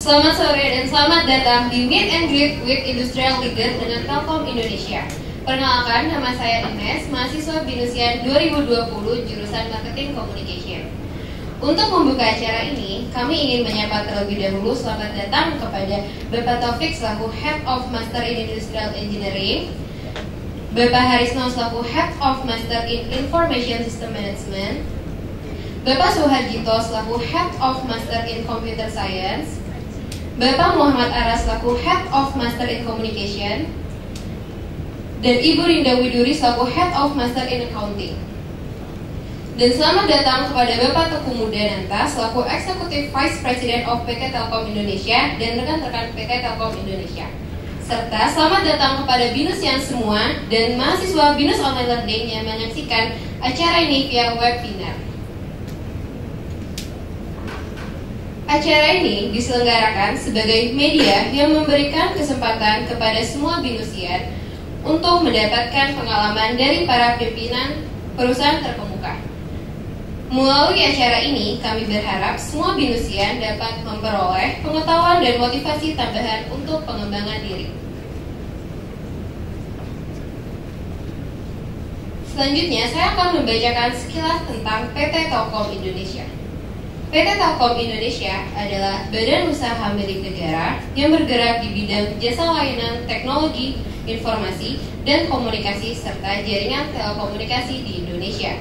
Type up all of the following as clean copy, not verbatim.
Selamat sore dan selamat datang di Meet and Greet with Industrial Leader dengan Telkom Indonesia. Perkenalkan, nama saya Ines, mahasiswa Binusian 2020 jurusan Marketing Communication. Untuk membuka acara ini, kami ingin menyapa terlebih dahulu selamat datang kepada Bapak Taufik selaku Head of Master in Industrial Engineering, Bapak Harisno selaku Head of Master in Information System Management, Bapak Suharjito selaku Head of Master in Computer Science, Bapak Muhammad Aras selaku Head of Master in Communication, dan Ibu Rinda Widuri selaku Head of Master in Accounting. Dan selamat datang kepada Bapak Teguh Mudananta selaku Executive Vice President of PT Telkom Indonesia dan rekan-rekan PT Telkom Indonesia. Serta selamat datang kepada Binusian semua dan mahasiswa Binus Online Learning yang menyaksikan acara ini via webinar. Acara ini diselenggarakan sebagai media yang memberikan kesempatan kepada semua Binusian untuk mendapatkan pengalaman dari para pimpinan perusahaan terkemuka. Melalui acara ini, kami berharap semua Binusian dapat memperoleh pengetahuan dan motivasi tambahan untuk pengembangan diri. Selanjutnya, saya akan membacakan sekilas tentang PT Telkom Indonesia. PT Telkom Indonesia adalah badan usaha milik negara yang bergerak di bidang jasa layanan teknologi, informasi, dan komunikasi serta jaringan telekomunikasi di Indonesia.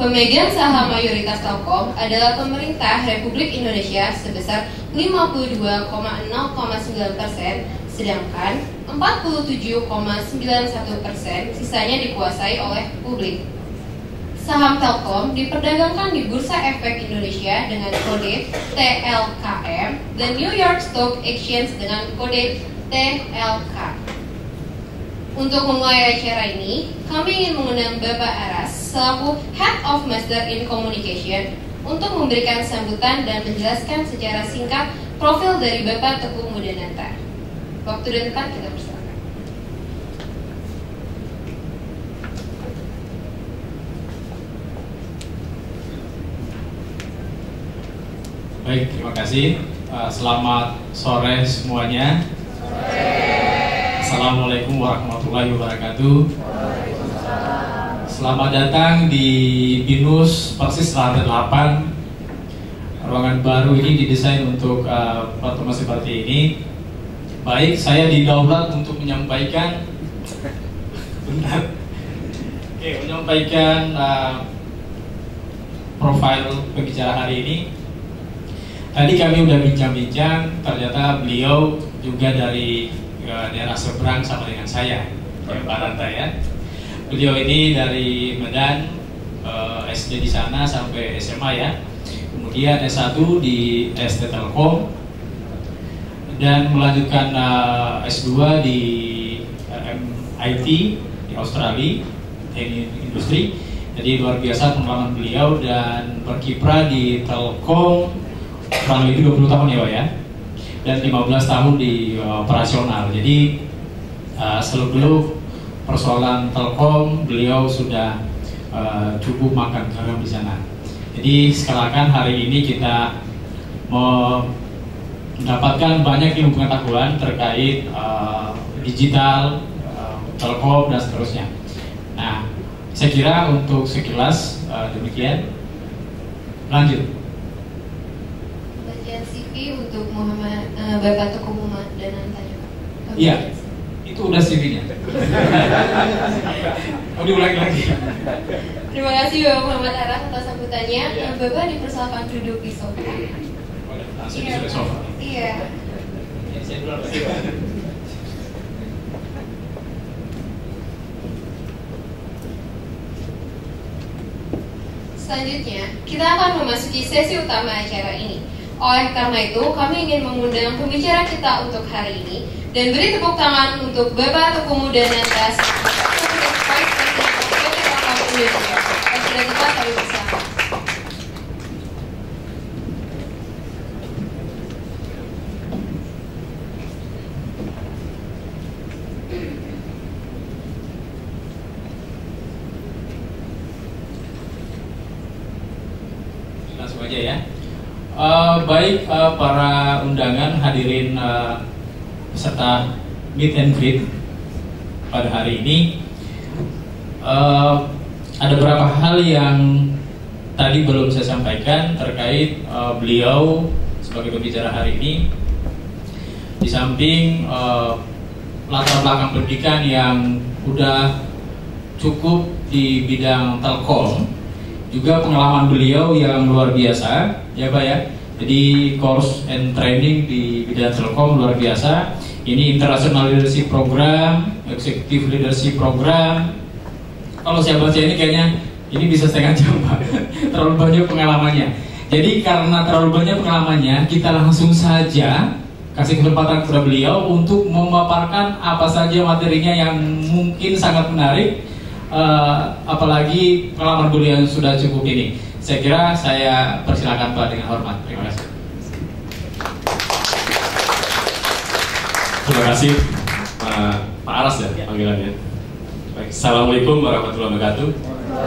Pemegang saham mayoritas Telkom adalah pemerintah Republik Indonesia sebesar 52,09%, sedangkan 47,91% sisanya dikuasai oleh publik. Saham Telkom diperdagangkan di Bursa Efek Indonesia dengan kode TLKM dan New York Stock Exchange dengan kode TLK. Untuk memulai acara ini, kami ingin mengundang Bapak Aras selaku Head of Master in Communication untuk memberikan sambutan dan menjelaskan secara singkat profil dari Bapak Teguh Mudananta. Waktu dan tempat kita persilakan. Baik, terima kasih. Selamat sore semuanya. Assalamualaikum warahmatullahi wabarakatuh. Selamat datang di Binus Persis Lantai 8. Ruangan baru ini didesain untuk pertemuan seperti ini. Baik, saya didaulat untuk menyampaikan profil pembicara hari ini. Tadi kami udah bincang-bincang, ternyata beliau juga dari daerah seberang sama dengan saya, Baranta ya. Beliau ini dari Medan, SD di sana sampai SMA ya. Kemudian S1 di ST Telkom dan melanjutkan S2 di MIT di Australia, teknik industri. Jadi luar biasa pengalaman beliau dan berkiprah di Telkom kurang lebih 20 tahun ya Pak ya, dan 15 tahun di operasional. Jadi seluruh persoalan Telkom beliau sudah cukup makan garam di sana. Jadi sekalian hari ini kita mendapatkan banyak ilmu pengetahuan terkait digital, Telkom dan seterusnya. Nah, saya kira untuk sekilas demikian. Lanjut. Untuk Bapak Teguh Mudananta. Iya, itu udah CV-nya. Oh, diulangi lagi. Terima kasih Bapak Muhammad Aras atas sambutannya. Bapak dipersilakan duduk di sofa. Langsung di sofa. Iya. Saya duluan. Selanjutnya, kita akan memasuki sesi utama acara ini. Oleh karena itu, kami ingin mengundang pembicara kita untuk hari ini dan beri tepuk tangan untuk Bapak Teguh Mudananta, Executive Vice President PT Telkom Indonesia. Sudah tepat kami bersama. Langsung aja ya. Baik para undangan, hadirin peserta meet and greet pada hari ini, ada beberapa hal yang tadi belum saya sampaikan terkait beliau sebagai pembicara hari ini. Di samping latar belakang pendidikan yang udah cukup di bidang telkom, juga pengalaman beliau yang luar biasa, ya Pak ya. Jadi course and training di bidang telkom luar biasa. Ini International Leadership Program, Executive Leadership Program. Kalau saya baca ini kayaknya ini bisa setengah jam Pak. Terlalu banyak pengalamannya. Jadi karena terlalu banyak pengalamannya, kita langsung saja kasih kesempatan kepada beliau untuk memaparkan apa saja materinya yang mungkin sangat menarik. Apalagi pengalaman beliau yang sudah cukup ini. Saya kira saya persilakan Pak dengan hormat. Terima kasih. Terima kasih Pak Aras ya panggilannya. Baik, Assalamualaikum warahmatullahi wabarakatuh.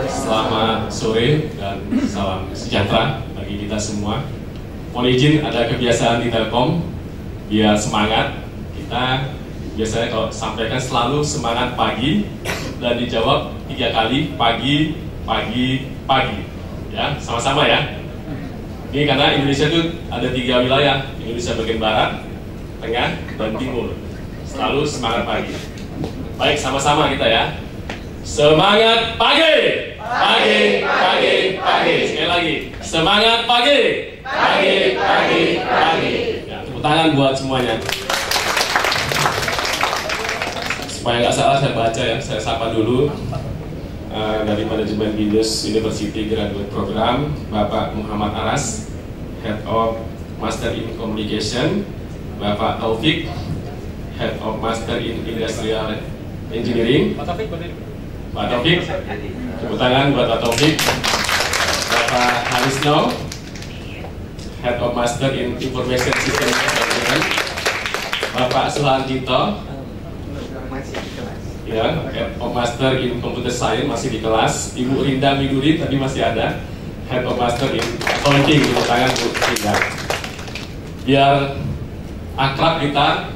Selamat sore dan salam sejahtera bagi kita semua. Mohon izin, ada kebiasaan di Telkom biar semangat. Kita biasanya kalau sampaikan selalu semangat pagi dan dijawab 3 kali pagi, pagi, pagi. Ya, sama-sama ya. Ini karena Indonesia itu ada 3 wilayah, Indonesia bagian barat, tengah, dan timur. Selalu semangat pagi. Baik, sama-sama kita ya. Semangat pagi, pagi, pagi, pagi. Sekali lagi, semangat pagi, pagi, pagi, pagi. Ya, tepuk tangan buat semuanya. Supaya nggak salah saya baca ya, saya sapa dulu dari Manajemen BINUS University Graduate Program, Bapak Muhammad Aras, Head of Master in Communication, Bapak Taufik, Head of Master in Industrial Engineering, Pak Taufik, tepuk tangan buat Pak Taufik, Bapak Harisno, Head of Master in Information System Management, Bapak Suhantito, ya, Head of Master in Computer Science masih di kelas. Ibu Rinda Miduri tadi masih ada, Head of Master in Accounting. Tepuk tangan Bu Rinda. Biar akrab kita,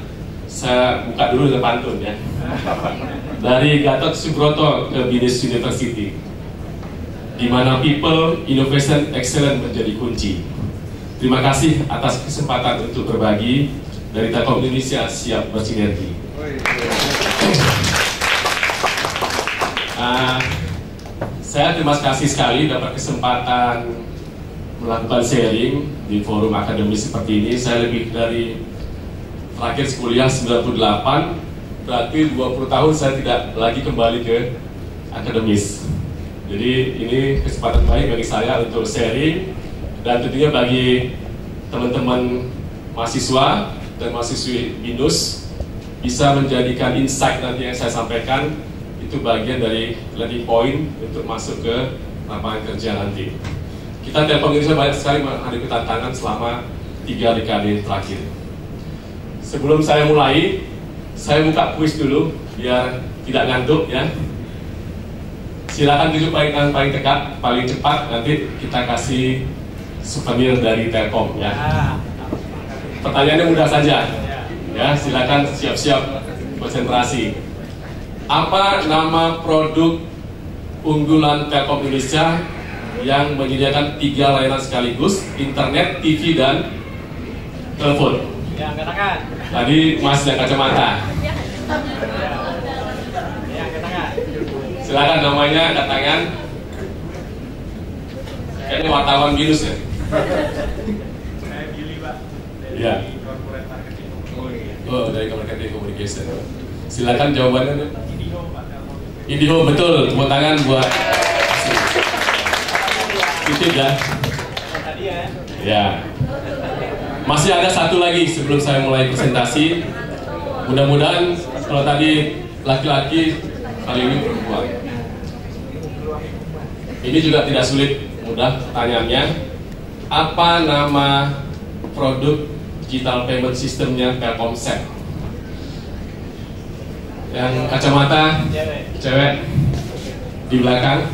saya buka dulu dengan pantun ya. Dari Gatot Subroto ke BINUS University, di mana people, innovation, excellence menjadi kunci. Terima kasih atas kesempatan untuk berbagi. Dari Telkom Indonesia siap bersinergi. Saya terima kasih sekali dapat kesempatan melakukan sharing di forum akademis seperti ini. Saya lebih dari terakhir kuliah 98, berarti 20 tahun saya tidak lagi kembali ke akademis. Jadi ini kesempatan baik bagi saya untuk sharing, dan tentunya bagi teman-teman mahasiswa dan mahasiswi BINUS bisa menjadikan insight nanti yang saya sampaikan itu bagian dari learning point untuk masuk ke lapangan kerja nanti. Kita Telkom Indonesia banyak sekali menghadapi tantangan selama 3 dekade terakhir. Sebelum saya mulai, saya buka kuis dulu biar tidak ngantuk ya. Silakan tunjuk paling dekat, paling cepat, nanti kita kasih souvenir dari Telkom ya. Pertanyaannya mudah saja ya, silakan siap-siap konsentrasi. Apa nama produk unggulan Telkom Indonesia yang menyediakan 3 layanan sekaligus, internet, TV, dan telepon? Ya, angkat tangan. Tadi Mas yang kacamata. Ya, angkat tangan. Silakan namanya, angkat tangan. Kayaknya wartawan BINUS ya? Saya Billy Pak, dari Ya. Corporate Marketing. Oh, dari Marketing Communication. Silakan jawabannya. Indiho Pak. Indiho, betul. Tepuk tangan buat titip ya. Tadi ya. Ya. Masih ada satu lagi sebelum saya mulai presentasi. Mudah-mudahan kalau tadi laki-laki, kali ini perempuan. Ini juga tidak sulit, mudah pertanyaannya. Apa nama produk digital payment systemnya Telkomsel? Yang kacamata cewek di belakang.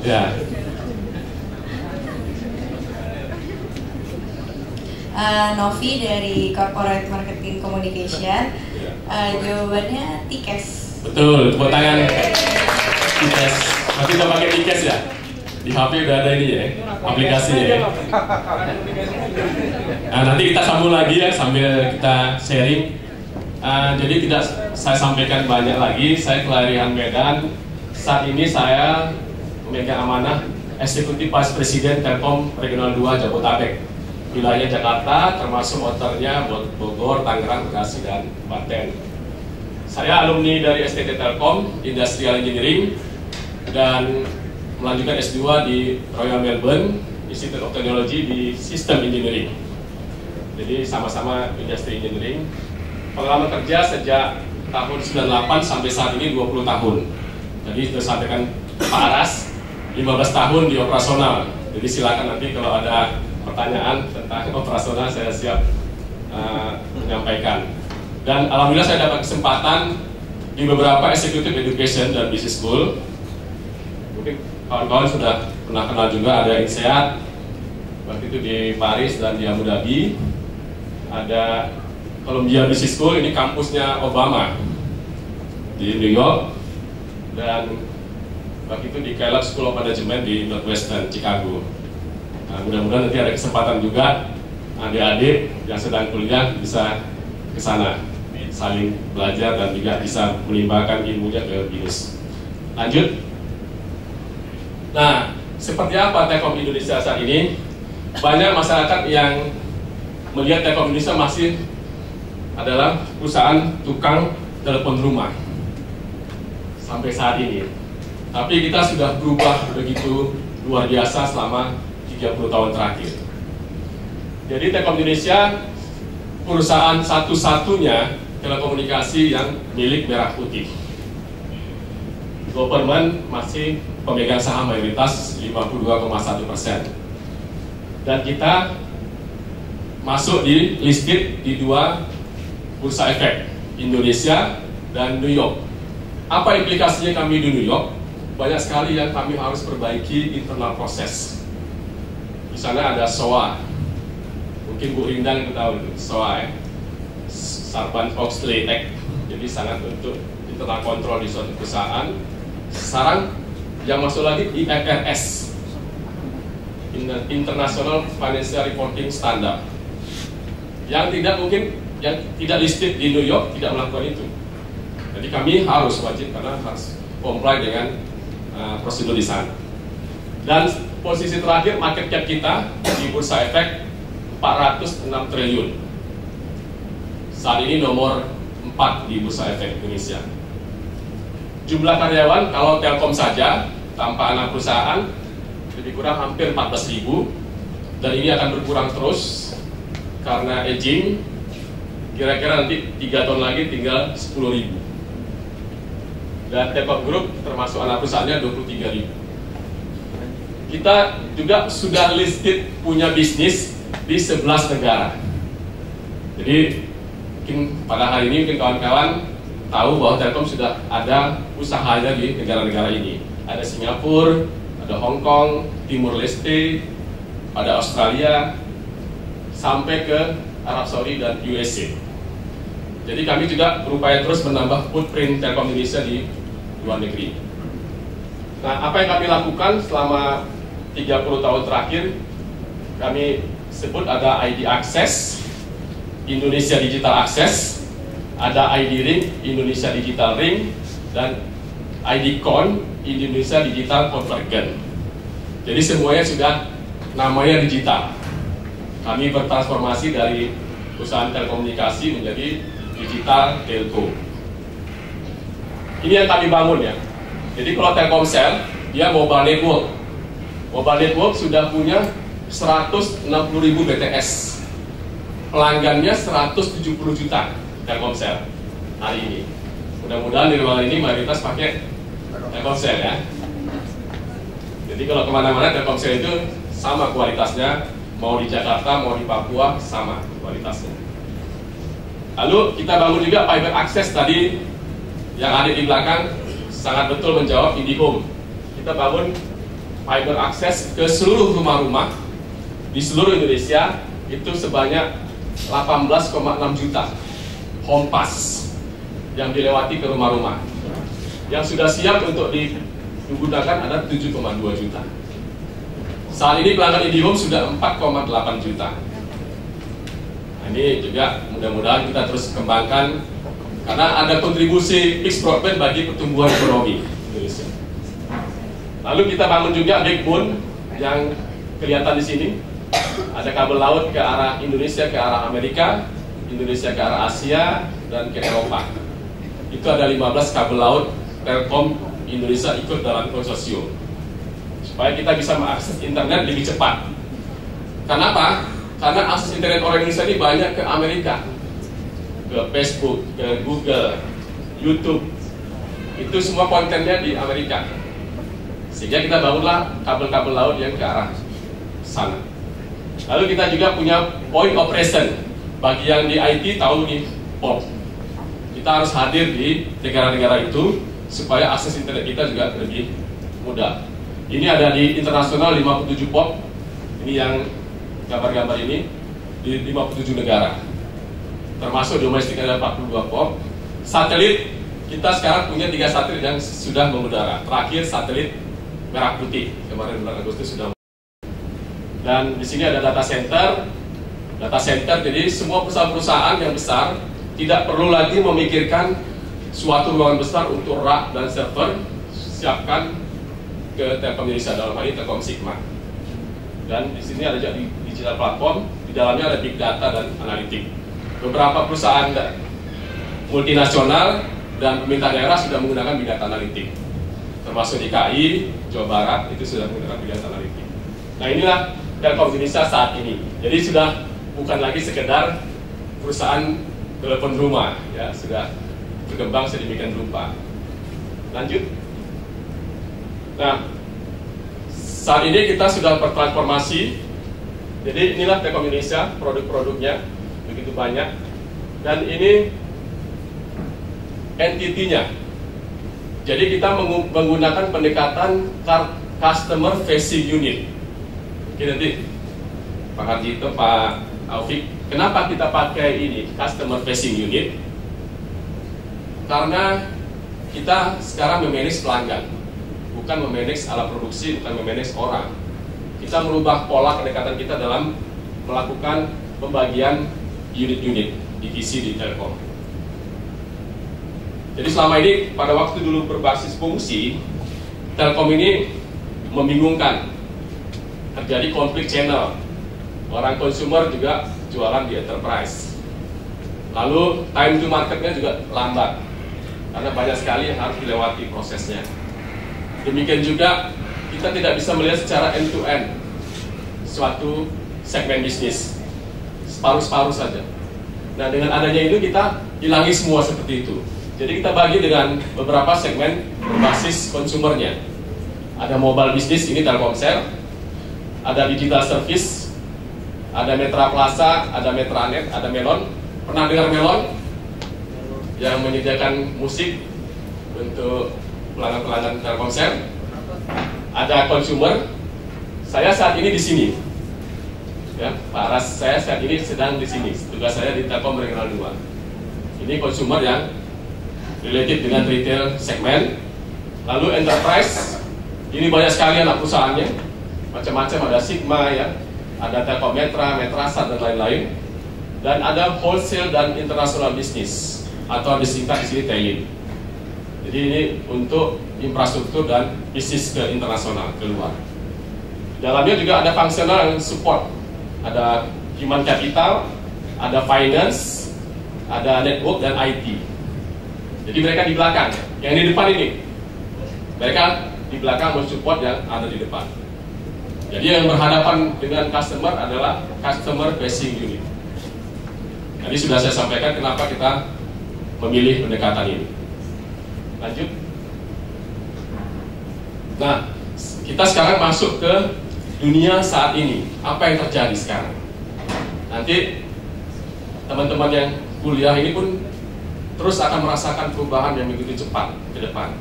Ya. Novi dari Corporate Marketing Communication. Jawabannya TIKES. Betul, tepuk tangan. TIKES. Masih udah pakai TIKES ya? Di HP udah ada ini ya, aplikasinya ya. Nah, nanti kita sambung lagi ya sambil kita sharing. Jadi tidak saya sampaikan banyak lagi. Saya Kelarihan Medan. Saat ini saya memegang amanah Eksekutif Vice Presiden Telkom Regional 2 Jabodetabek. Wilayah Jakarta termasuk motornya Bogor, Tangerang, Bekasi, dan Banten. Saya alumni dari STT Telkom Industrial Engineering dan melanjutkan S2 di Royal Melbourne Institute of Technology di System Engineering. Jadi sama-sama industri engineering. Pengalaman kerja sejak tahun 98 sampai saat ini 20 tahun. Jadi sudah sampaikan Pak Aras 15 tahun di operasional. Jadi silakan nanti kalau ada pertanyaan tentang operasional saya siap menyampaikan. Dan alhamdulillah saya dapat kesempatan di beberapa executive education dan business school. Mungkin kawan-kawan sudah pernah kenal juga, ada INSEAD waktu itu di Paris dan di Abu Dhabi. Ada Columbia Business School, ini kampusnya Obama di New York, dan waktu itu di Kellogg School of Management di Northwestern Chicago. Nah, mudah-mudahan nanti ada kesempatan juga adik-adik yang sedang kuliah bisa ke sana saling belajar dan juga bisa menimbulkan ilmunya ke BINUS. Lanjut. Nah, seperti apa Telkom Indonesia saat ini? Banyak masyarakat yang melihat Telkom Indonesia masih adalah perusahaan tukang telepon rumah sampai saat ini. Tapi kita sudah berubah begitu luar biasa selama 30 tahun terakhir. Jadi Telkom Indonesia perusahaan satu-satunya telekomunikasi yang milik merah putih. Government masih pemegang saham mayoritas 52,1%. Dan kita masuk di listed di dua bursa efek, Indonesia dan New York. Apa implikasinya kami di New York? Banyak sekali yang kami harus perbaiki internal proses. Di sana ada SOA, mungkin Bu Rindang itu tahu itu SOA ya, Sarbanes-Oxley Act. Jadi sangat untuk internal kontrol di suatu perusahaan. Sekarang yang masuk lagi IFRS, International Financial Reporting Standard, yang tidak mungkin, yang tidak listed di New York tidak melakukan itu. Jadi kami harus wajib karena harus comply dengan prosedur di sana. Dan posisi terakhir market cap kita di bursa efek 406 triliun. Saat ini nomor 4 di bursa efek Indonesia. Jumlah karyawan kalau Telkom saja tanpa anak perusahaan lebih kurang hampir 14.000, dan ini akan berkurang terus karena aging. Kira-kira nanti 3 tahun lagi tinggal 10.000. Dan Telkom Group termasuk anak perusahaannya 23.000. Kita juga sudah listed punya bisnis di 11 negara. Jadi mungkin pada hari ini mungkin kawan-kawan tahu bahwa Telkom sudah ada usahanya di negara-negara ini. Ada Singapura, ada Hong Kong, Timur Leste, ada Australia, sampai ke Arab Saudi dan USA. Jadi kami juga berupaya terus menambah footprint Telkom Indonesia di luar negeri. Nah, apa yang kami lakukan selama 30 tahun terakhir, kami sebut ada ID Access, Indonesia Digital Access, ada ID Ring, Indonesia Digital Ring, dan ID Con, Indonesia Digital Convergence. Jadi semuanya sudah namanya digital. Kami bertransformasi dari perusahaan telekomunikasi menjadi digital telco. Ini yang kami bangun ya. Jadi kalau Telkomsel, dia mobile network. Mobile network sudah punya 160.000 BTS. Pelanggannya 170 juta Telkomsel hari ini. Mudah-mudahan di ruangan ini mayoritas pakai Telkomsel ya. Jadi kalau kemana-mana Telkomsel itu sama kualitasnya, mau di Jakarta, mau di Papua, sama kualitasnya. Lalu kita bangun juga fiber access tadi yang ada di belakang, sangat betul menjawab IndiHome. Kita bangun fiber access ke seluruh rumah-rumah di seluruh Indonesia itu sebanyak 18,6 juta home pass yang dilewati ke rumah-rumah. Yang sudah siap untuk digunakan ada 7,2 juta. Saat ini pelanggan IndiHome sudah 4,8 juta. Nah, ini juga mudah-mudahan kita terus kembangkan karena ada kontribusi fixed broadband bagi pertumbuhan ekonomi Indonesia. Lalu kita bangun juga backbone yang kelihatan di sini. Ada kabel laut ke arah Indonesia, ke arah Amerika, Indonesia ke arah Asia, dan ke Eropa. Itu ada 15 kabel laut Telkom Indonesia ikut dalam konsorsium supaya kita bisa mengakses internet lebih cepat. Kenapa? Karena akses internet orang Indonesia ini banyak ke Amerika, ke Facebook, ke Google, YouTube. Itu semua kontennya di Amerika. Sehingga kita bangunlah kabel-kabel laut yang ke arah sana. Lalu kita juga punya point operation. Bagi yang di IT tahu nih POP. Kita harus hadir di negara-negara itu supaya akses internet kita juga lebih mudah. Ini ada di internasional 57 POP. Ini yang gambar-gambar ini di 57 negara. Termasuk domestik ada 42 POP. Satelit kita sekarang punya 3 satelit yang sudah mengudara. Terakhir satelit merah putih kemarin bulan Agustus sudah. Dan di sini ada data center. Data center, jadi semua perusahaan-perusahaan yang besar tidak perlu lagi memikirkan suatu ruangan besar untuk rak dan server, siapkan ke Telkom Indonesia, dalam hal ini Telkom Sigma. Dan di sini ada juga digital platform, di dalamnya ada big data dan analitik. Beberapa perusahaan multinasional dan pemerintah daerah sudah menggunakan big data analitik, termasuk DKI, Jawa Barat itu sudah menggunakan big data analitik. Nah, inilah Telkom Indonesia saat ini. Jadi sudah bukan lagi sekedar perusahaan telepon rumah, ya, sudah berkembang sedemikian rupa. Lanjut. Nah, saat ini kita sudah bertransformasi. Jadi inilah Telkom Indonesia, produk-produknya begitu banyak. Dan ini entity-nya. Jadi kita menggunakan pendekatan customer facing unit. Oke, nanti Pak Harjito, Pak Taufik, kenapa kita pakai ini customer facing unit? Karena kita sekarang memanage pelanggan, bukan memanage alat produksi, bukan memanage orang. Kita merubah pola pendekatan kita dalam melakukan pembagian unit-unit divisi di Telkom. Jadi selama ini pada waktu dulu berbasis fungsi, Telkom ini membingungkan, terjadi konflik channel. Orang consumer juga jualan di enterprise. Lalu time to marketnya juga lambat karena banyak sekali yang harus dilewati prosesnya. Demikian juga kita tidak bisa melihat secara end to end suatu segmen bisnis, separuh-separuh saja. Nah, dengan adanya itu kita hilangi semua seperti itu. Jadi kita bagi dengan beberapa segmen berbasis konsumernya. Ada mobile bisnis, ini Telkomsel. Ada digital service, ada Metra Plaza, ada Metranet, ada Melon. Pernah dengar Melon? Yang menyediakan musik untuk pelanggan-pelanggan Telkomsel. Ada consumer. Saya saat ini di sini. Ya, Pak Ras, saya saat ini sedang di sini. Tugas saya di Telkom Regional 2. Ini consumer yang related dengan retail segmen. Lalu enterprise. Ini banyak sekali anak perusahaannya. Macam-macam, ada Sigma, ya, ada Telkom Metra, Metrasat, dan lain-lain. Dan ada wholesale dan international business atau disingkat di sini TEIN. Jadi ini untuk infrastruktur dan bisnis ke internasional, keluar. Dalamnya juga ada functional support, ada human capital, ada finance, ada network dan IT. Jadi mereka di belakang, yang di depan ini, mereka di belakang mensupport yang ada di depan. Jadi yang berhadapan dengan customer adalah customer facing unit. Tadi sudah saya sampaikan kenapa kita memilih pendekatan ini. Lanjut. Nah, kita sekarang masuk ke dunia saat ini. Apa yang terjadi sekarang? Nanti teman-teman yang kuliah ini pun terus akan merasakan perubahan yang begitu cepat ke depan.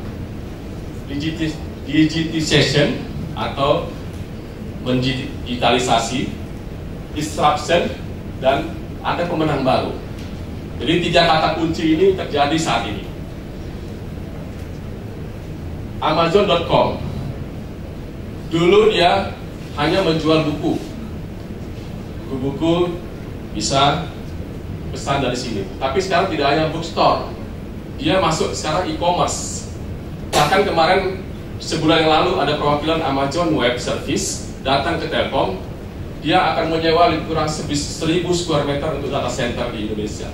Digitization atau mendigitalisasi disruption, dan ada pemenang baru. Jadi 3 kata kunci ini terjadi saat ini. Amazon.com dulu dia hanya menjual buku. Buku-buku bisa pesan dari sini. Tapi sekarang tidak hanya bookstore, dia masuk sekarang e-commerce. Bahkan kemarin sebulan yang lalu ada perwakilan Amazon Web Service datang ke Telkom. Dia akan menyewa lebih kurang 1.000 square meter untuk data center di Indonesia.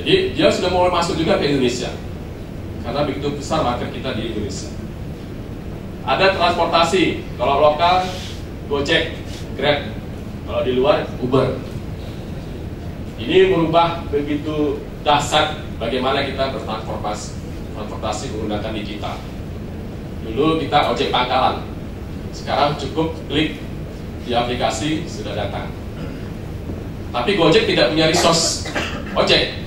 Jadi dia sudah mulai masuk juga ke Indonesia karena begitu besar market kita di Indonesia. Ada transportasi, kalau lokal Gojek, Grab, kalau di luar Uber. Ini merubah begitu dahsyat bagaimana kita bertransportasi menggunakan digital. Dulu kita ojek pangkalan, sekarang cukup klik di aplikasi sudah datang. Tapi Gojek tidak punya resource ojek,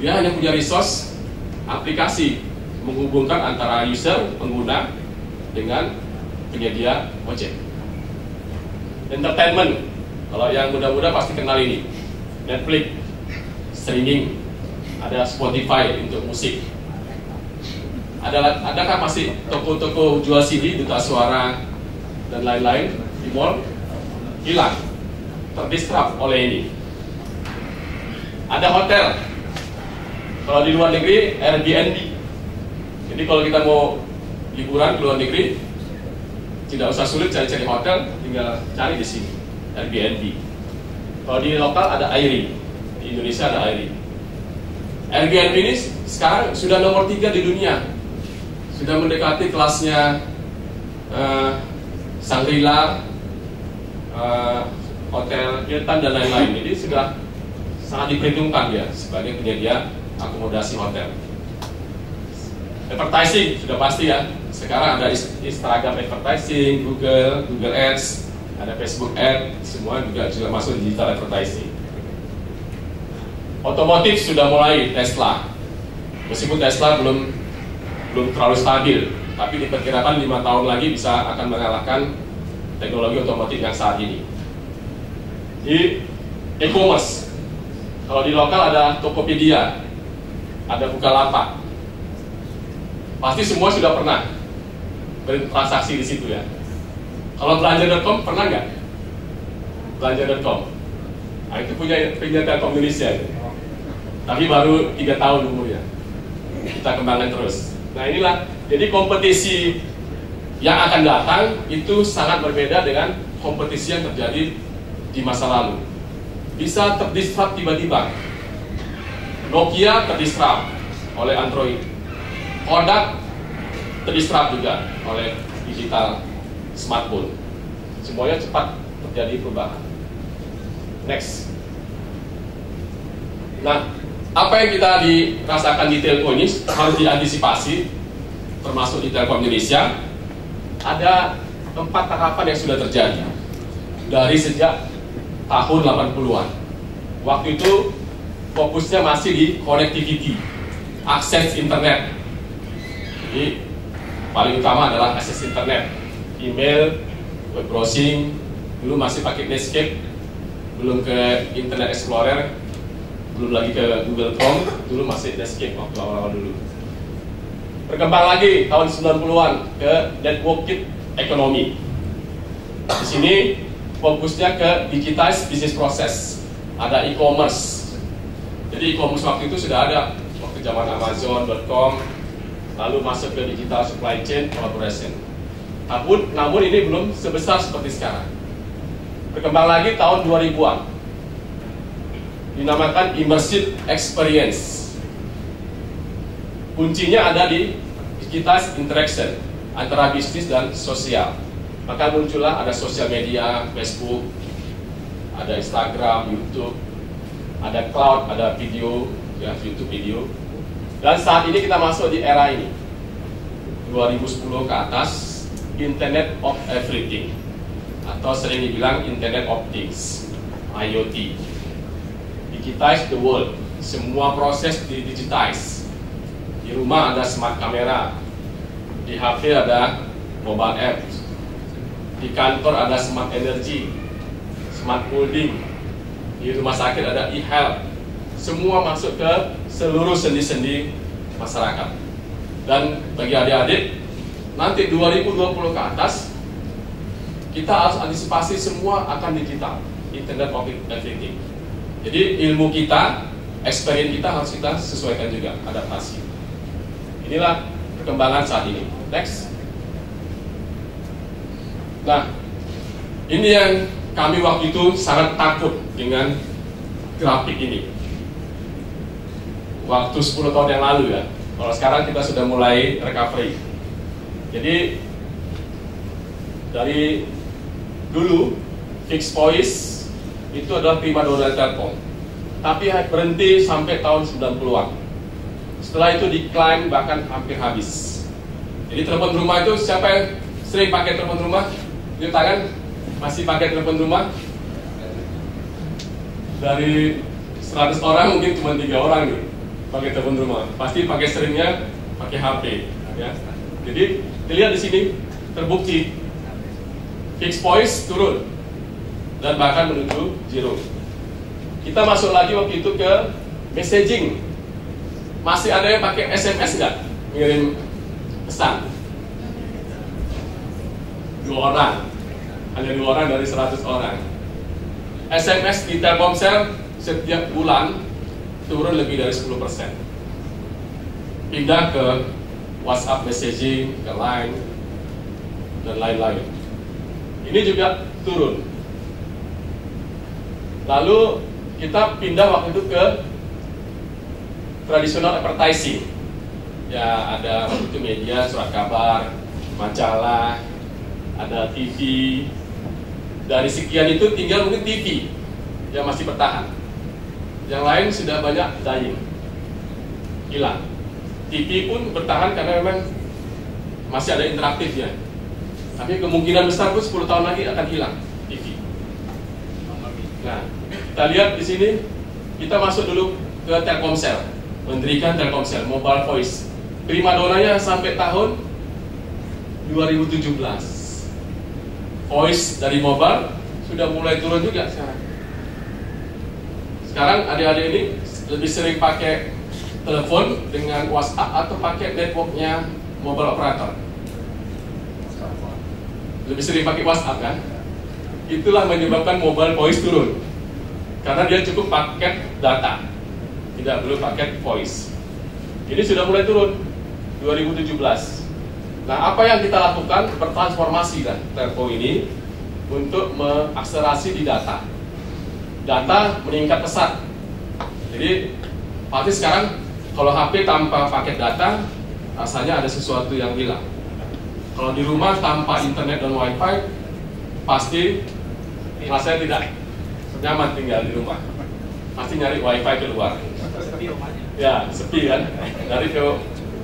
dia hanya punya resource aplikasi menghubungkan antara user pengguna dengan penyedia ojek. Entertainment, kalau yang muda-muda pasti kenal ini, Netflix, streaming, ada Spotify untuk musik. Adakah masih toko-toko jual CD, duta suara dan lain-lain di mall? Hilang, terdisrupt oleh ini. Ada hotel, kalau di luar negeri Airbnb. Jadi kalau kita mau liburan ke luar negeri, tidak usah sulit cari-cari hotel, tinggal cari di sini Airbnb. Kalau di lokal ada Airi, di Indonesia ada Airi. Airbnb ini sekarang sudah nomor 3 di dunia, sudah mendekati kelasnya Shangri-La, Hotel Hilton dan lain-lain. Jadi sudah sangat diperhitungkan dia sebagai penyedia akomodasi hotel. Advertising sudah pasti ya. Sekarang ada Instagram advertising, Google Ads, ada Facebook Ads, semua juga sudah masuk digital advertising. Otomotif sudah mulai Tesla. Meskipun Tesla belum terlalu stabil, tapi diperkirakan 5 tahun lagi bisa akan mengalahkan teknologi otomotif yang saat ini. Di e-commerce, kalau di lokal ada Tokopedia, ada Bukalapak. Pasti semua sudah pernah bertransaksi di situ ya. Kalau belanja.com pernah nggak? Belanja.com, nah, itu punya Telkom Indonesia itu. Tapi baru 3 tahun umurnya. Kita kembangkan terus. Nah inilah, jadi kompetisi yang akan datang itu sangat berbeda dengan kompetisi yang terjadi di masa lalu. Bisa terdisrupt tiba-tiba. Nokia terdisrupt oleh Android. Kodak terdisrupt juga oleh digital smartphone. Semuanya cepat terjadi perubahan. Next. Nah, apa yang kita dirasakan di Telkom ini harus diantisipasi, termasuk di Telkom Indonesia. Ada 4 tahapan yang sudah terjadi dari sejak tahun 80-an. Waktu itu fokusnya masih di connectivity, akses internet. Jadi paling utama adalah akses internet, email, web browsing. Dulu masih pakai Netscape, belum ke Internet Explorer, belum lagi ke Google Chrome. Dulu masih Netscape waktu awal-awal dulu. Berkembang lagi tahun 90-an ke networked economy. Di sini fokusnya ke digitize business process. Ada e-commerce. Jadi e-commerce waktu itu sudah ada waktu zaman Amazon.com, lalu masuk ke digital supply chain collaboration. Namun ini belum sebesar seperti sekarang. Berkembang lagi tahun 2000-an. Dinamakan immersive experience. Kuncinya ada di digitize interaction antara bisnis dan sosial. Maka muncullah ada sosial media, Facebook, ada Instagram, YouTube, ada cloud, ada video, ya YouTube video. Dan saat ini kita masuk di era ini, 2010 ke atas, Internet of Everything, atau sering dibilang Internet of Things, IoT. Digitize the world, semua proses digitize. Di rumah ada smart camera, di HP ada mobile app, di kantor ada smart energy, smart molding, di rumah sakit ada e-health, semua masuk ke seluruh sendi-sendi masyarakat. Dan bagi adik-adik, nanti 2020 ke atas, kita harus antisipasi semua akan digital, Internet of Everything. Jadi ilmu kita, experience kita harus kita sesuaikan juga, adaptasi. Inilah perkembangan saat ini. Next. Nah, ini yang kami waktu itu sangat takut dengan grafik ini. Waktu 10 tahun yang lalu ya. Kalau sekarang kita sudah mulai recovery. Jadi dari dulu fixed voice itu adalah primadona Telkom, tapi berhenti sampai tahun 90-an. Setelah itu decline, bahkan hampir habis. Jadi telepon rumah itu, siapa yang sering pakai telepon rumah? Lihat tangan, masih pakai telepon rumah? Dari 100 orang mungkin cuma 3 orang nih pakai telepon rumah. Pasti pakai seringnya pakai HP ya. Jadi dilihat di sini terbukti fixed voice turun dan bahkan menuju zero. Kita masuk lagi waktu itu ke messaging. Masih ada yang pakai SMS nggak? Ngirim pesan? 2 orang, hanya 2 orang dari 100 orang. SMS di Telkomsel setiap bulan turun lebih dari 10%. Pindah ke WhatsApp messaging, ke Line, dan lain-lain. Ini juga turun. Lalu kita pindah waktu itu ke tradisional advertising. Ya ada waktu itu media, surat kabar, majalah, ada TV. Dari sekian itu tinggal mungkin TV yang masih bertahan. Yang lain sudah banyak dying, hilang. TV pun bertahan karena memang masih ada interaktifnya. Tapi kemungkinan besar pun 10 tahun lagi akan hilang TV. Nah, kita lihat di sini, kita masuk dulu ke Telkomsel, mendirikan Telkomsel Mobile Voice. Primadonanya sampai tahun 2017. Voice dari mobile sudah mulai turun juga sekarang. Sekarang adik-adik ini lebih sering pakai telepon dengan WhatsApp atau pakai networknya mobile operator. Lebih sering pakai WhatsApp kan? Itulah menyebabkan mobile voice turun. Karena dia cukup paket data, tidak perlu paket voice. Ini sudah mulai turun 2017. Nah, apa yang kita lakukan? Bertransformasi kan Telkom ini untuk mengakselerasi di data. Data meningkat pesat. Jadi pasti sekarang kalau HP tanpa paket data, rasanya ada sesuatu yang hilang. Kalau di rumah tanpa internet dan wifi, pasti rasanya tidak nyaman tinggal di rumah. Pasti nyari wifi keluar. Ya, sepi kan? Dari ke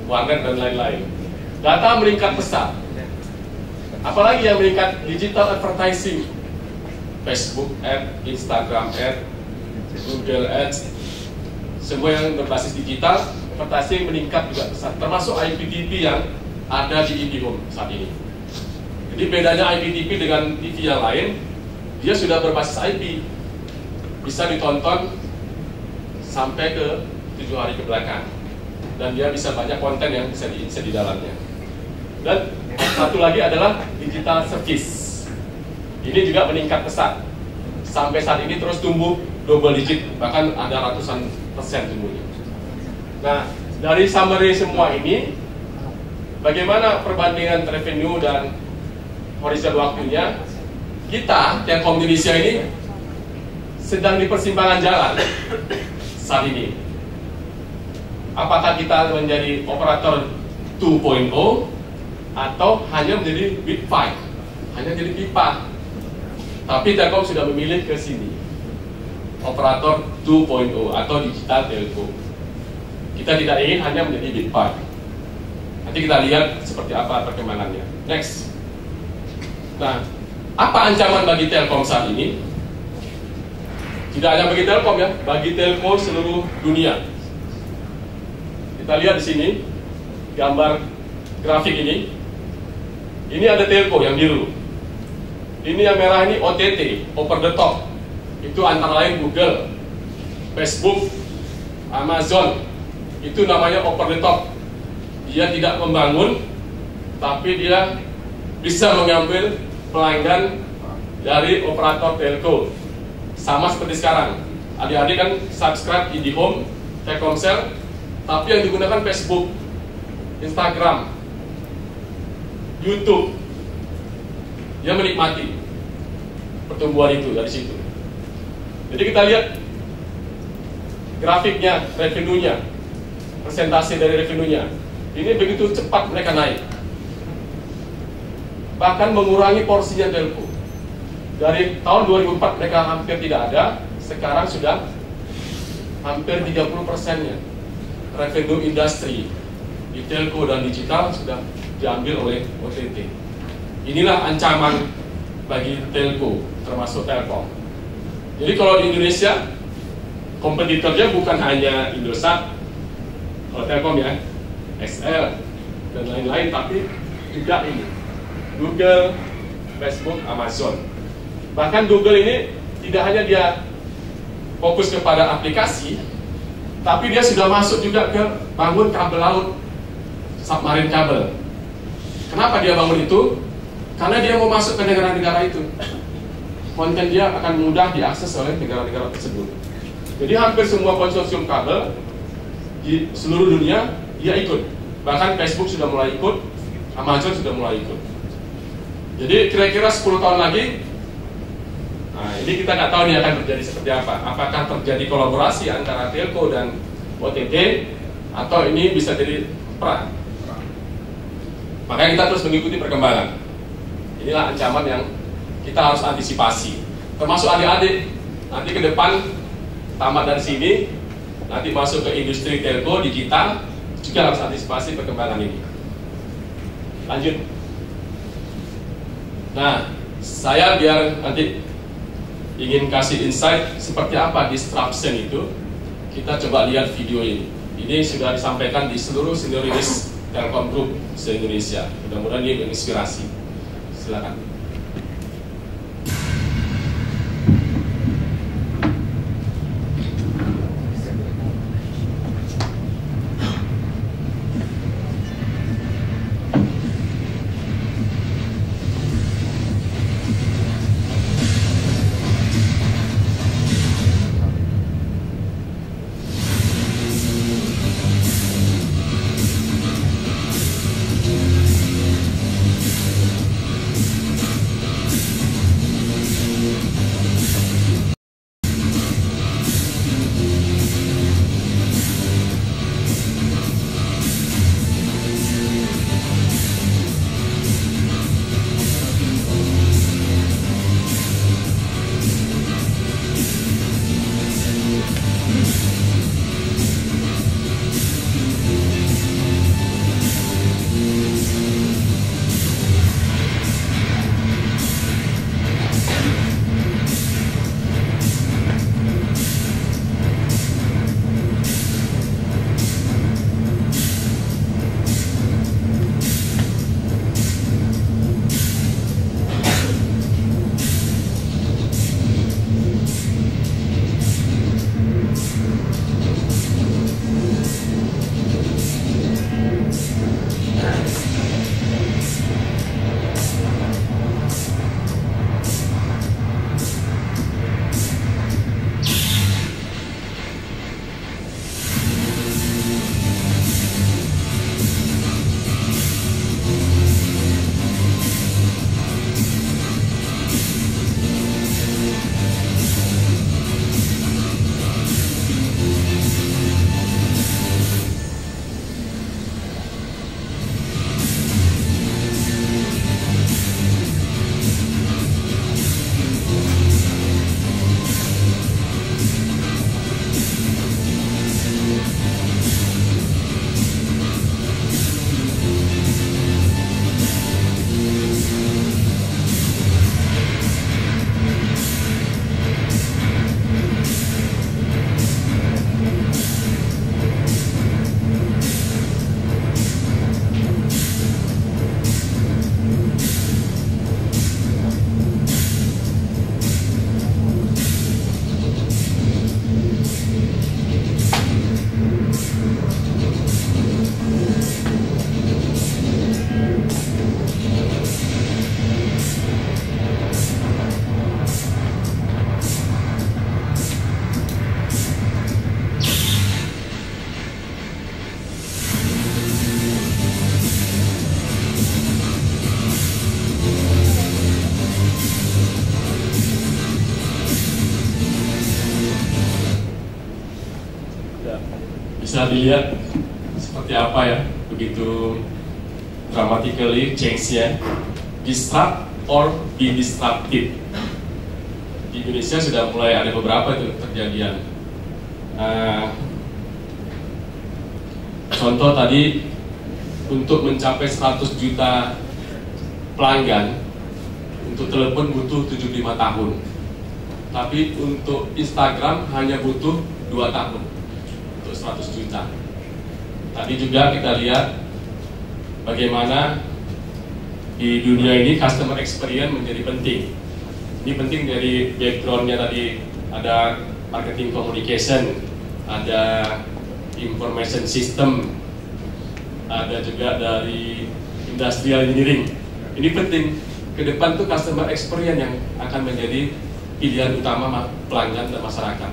warnet dan lain-lain. Data meningkat pesat. Apalagi yang meningkat? Digital advertising. Facebook Ad, Instagram Ad, Google Ads. Semua yang berbasis digital, advertising meningkat juga pesat. Termasuk IPTV yang ada di IndiHome saat ini. Jadi bedanya IPTV dengan TV yang lain, dia sudah berbasis IP. Bisa ditonton sampai ke 7 hari ke belakang. Dan dia bisa banyak konten yang bisa di-insert di dalamnya. Dan satu lagi adalah digital service. Ini juga meningkat pesat. Sampai saat ini terus tumbuh double digit, bahkan ada ratusan persen tumbuhnya. Nah, dari summary semua ini, bagaimana perbandingan revenue dan horizon waktunya? Kita, Telkom Indonesia ini sedang di persimpangan jalan saat ini. Apakah kita menjadi operator 2.0 atau hanya menjadi big five, hanya jadi pipa? Tapi Telkom sudah memilih ke sini, operator 2.0 atau digital telco. Kita tidak ingin hanya menjadi big five. Nanti kita lihat seperti apa perkembangannya. Next. Nah, apa ancaman bagi Telkom saat ini? Tidak hanya bagi Telkom ya, bagi telco seluruh dunia. Kita lihat di sini gambar grafik ini. Ini ada telco yang biru. Ini yang merah ini OTT, over the top. Itu antara lain Google, Facebook, Amazon. Itu namanya over the top. Dia tidak membangun, tapi dia bisa mengambil pelanggan dari operator telco. Sama seperti sekarang, adik-adik kan subscribe IndiHome, Telkomsel, tapi yang digunakan Facebook, Instagram, YouTube. Dia menikmati pertumbuhan itu dari situ. Jadi kita lihat grafiknya, revenue-nya, persentase dari revenue-nya. Ini begitu cepat mereka naik. Bahkan mengurangi porsinya telco. Dari tahun 2004 mereka hampir tidak ada, sekarang sudah hampir 30%-nya. Revenue industri di telco dan digital sudah diambil oleh OTT. Inilah ancaman bagi telco, termasuk Telkom. Jadi kalau di Indonesia, kompetitornya bukan hanya Indosat, kalau Telkom ya, XL, dan lain-lain, tapi juga ini, Google, Facebook, Amazon. Bahkan Google ini tidak hanya dia fokus kepada aplikasi, tapi dia sudah masuk juga ke bangun kabel laut, submarine kabel. Kenapa dia bangun itu? Karena dia mau masuk ke negara-negara itu. Konten dia akan mudah diakses oleh negara-negara tersebut. Jadi hampir semua konsorsium kabel di seluruh dunia dia ikut. Bahkan Facebook sudah mulai ikut, Amazon sudah mulai ikut. Jadi kira-kira 10 tahun lagi, nah ini kita nggak tahu nih akan terjadi seperti apa. Apakah terjadi kolaborasi antara telco dan OTT, atau ini bisa jadi perang. Makanya kita terus mengikuti perkembangan. Inilah ancaman yang kita harus antisipasi. Termasuk adik-adik, nanti ke depan tamat dari sini, nanti masuk ke industri telco, digital, juga harus antisipasi perkembangan ini. Lanjut. Nah, saya biar nanti ingin kasih insight seperti apa disruption itu, kita coba lihat video ini. Ini sudah disampaikan di seluruh senioritas Telkom Group se-Indonesia. Mudah-mudahan ini menginspirasi. Silakan. bisa dilihat seperti apa ya, begitu dramatically change-nya. Disrupt or be disrupted. Di Indonesia sudah mulai ada beberapa itu terjadian. Contoh tadi, untuk mencapai 100 juta pelanggan, untuk telepon butuh 75 tahun. Tapi untuk Instagram hanya butuh 2 tahun untuk 100 juta. Tadi juga kita lihat bagaimana di dunia ini customer experience menjadi penting. Ini penting dari backgroundnya tadi, ada marketing communication, ada information system, ada juga dari industrial engineering. Ini penting. Ke depan tuh customer experience yang akan menjadi pilihan utama pelanggan dan masyarakat.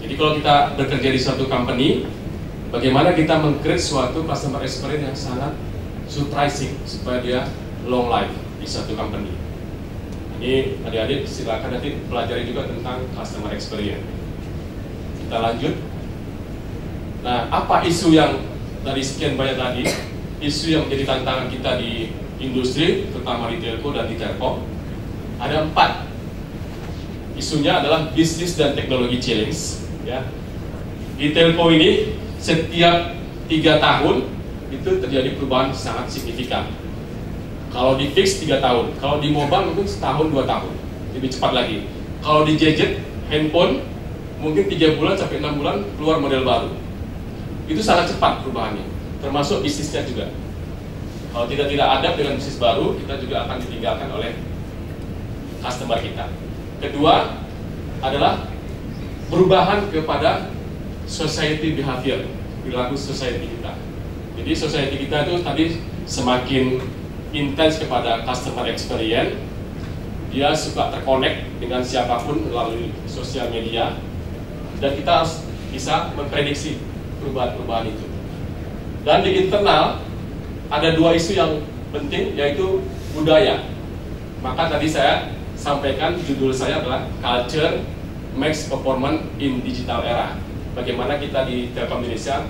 Jadi kalau kita bekerja di suatu company, bagaimana kita meng-create suatu customer experience yang sangat surprising supaya dia long life di suatu company. Ini adik-adik silakan nanti pelajari juga tentang customer experience. Kita lanjut. Nah, apa isu yang dari sekian banyak tadi, isu yang menjadi tantangan kita di industri, terutama di telco dan di telkom? Ada 4. Isunya adalah bisnis dan teknologi challenge. Ya. Di telco ini setiap 3 tahun itu terjadi perubahan sangat signifikan. Kalau di fix 3 tahun, kalau di mobile mungkin setahun 2 tahun, lebih cepat lagi. Kalau di gadget, handphone mungkin 3 bulan sampai 6 bulan keluar model baru. Itu sangat cepat perubahannya, termasuk bisnisnya juga. Kalau tidak adab dengan bisnis baru, kita juga akan ditinggalkan oleh customer kita. Kedua adalah perubahan kepada society behavior, perilaku society kita. Jadi society kita itu tadi semakin intens kepada customer experience. Dia suka terkonek dengan siapapun melalui sosial media, dan kita harus bisa memprediksi perubahan-perubahan itu. Dan di internal ada 2 isu yang penting, yaitu budaya. Maka tadi saya sampaikan judul saya adalah Culture Makes Performance in Digital Era. Bagaimana kita di Telkom Indonesia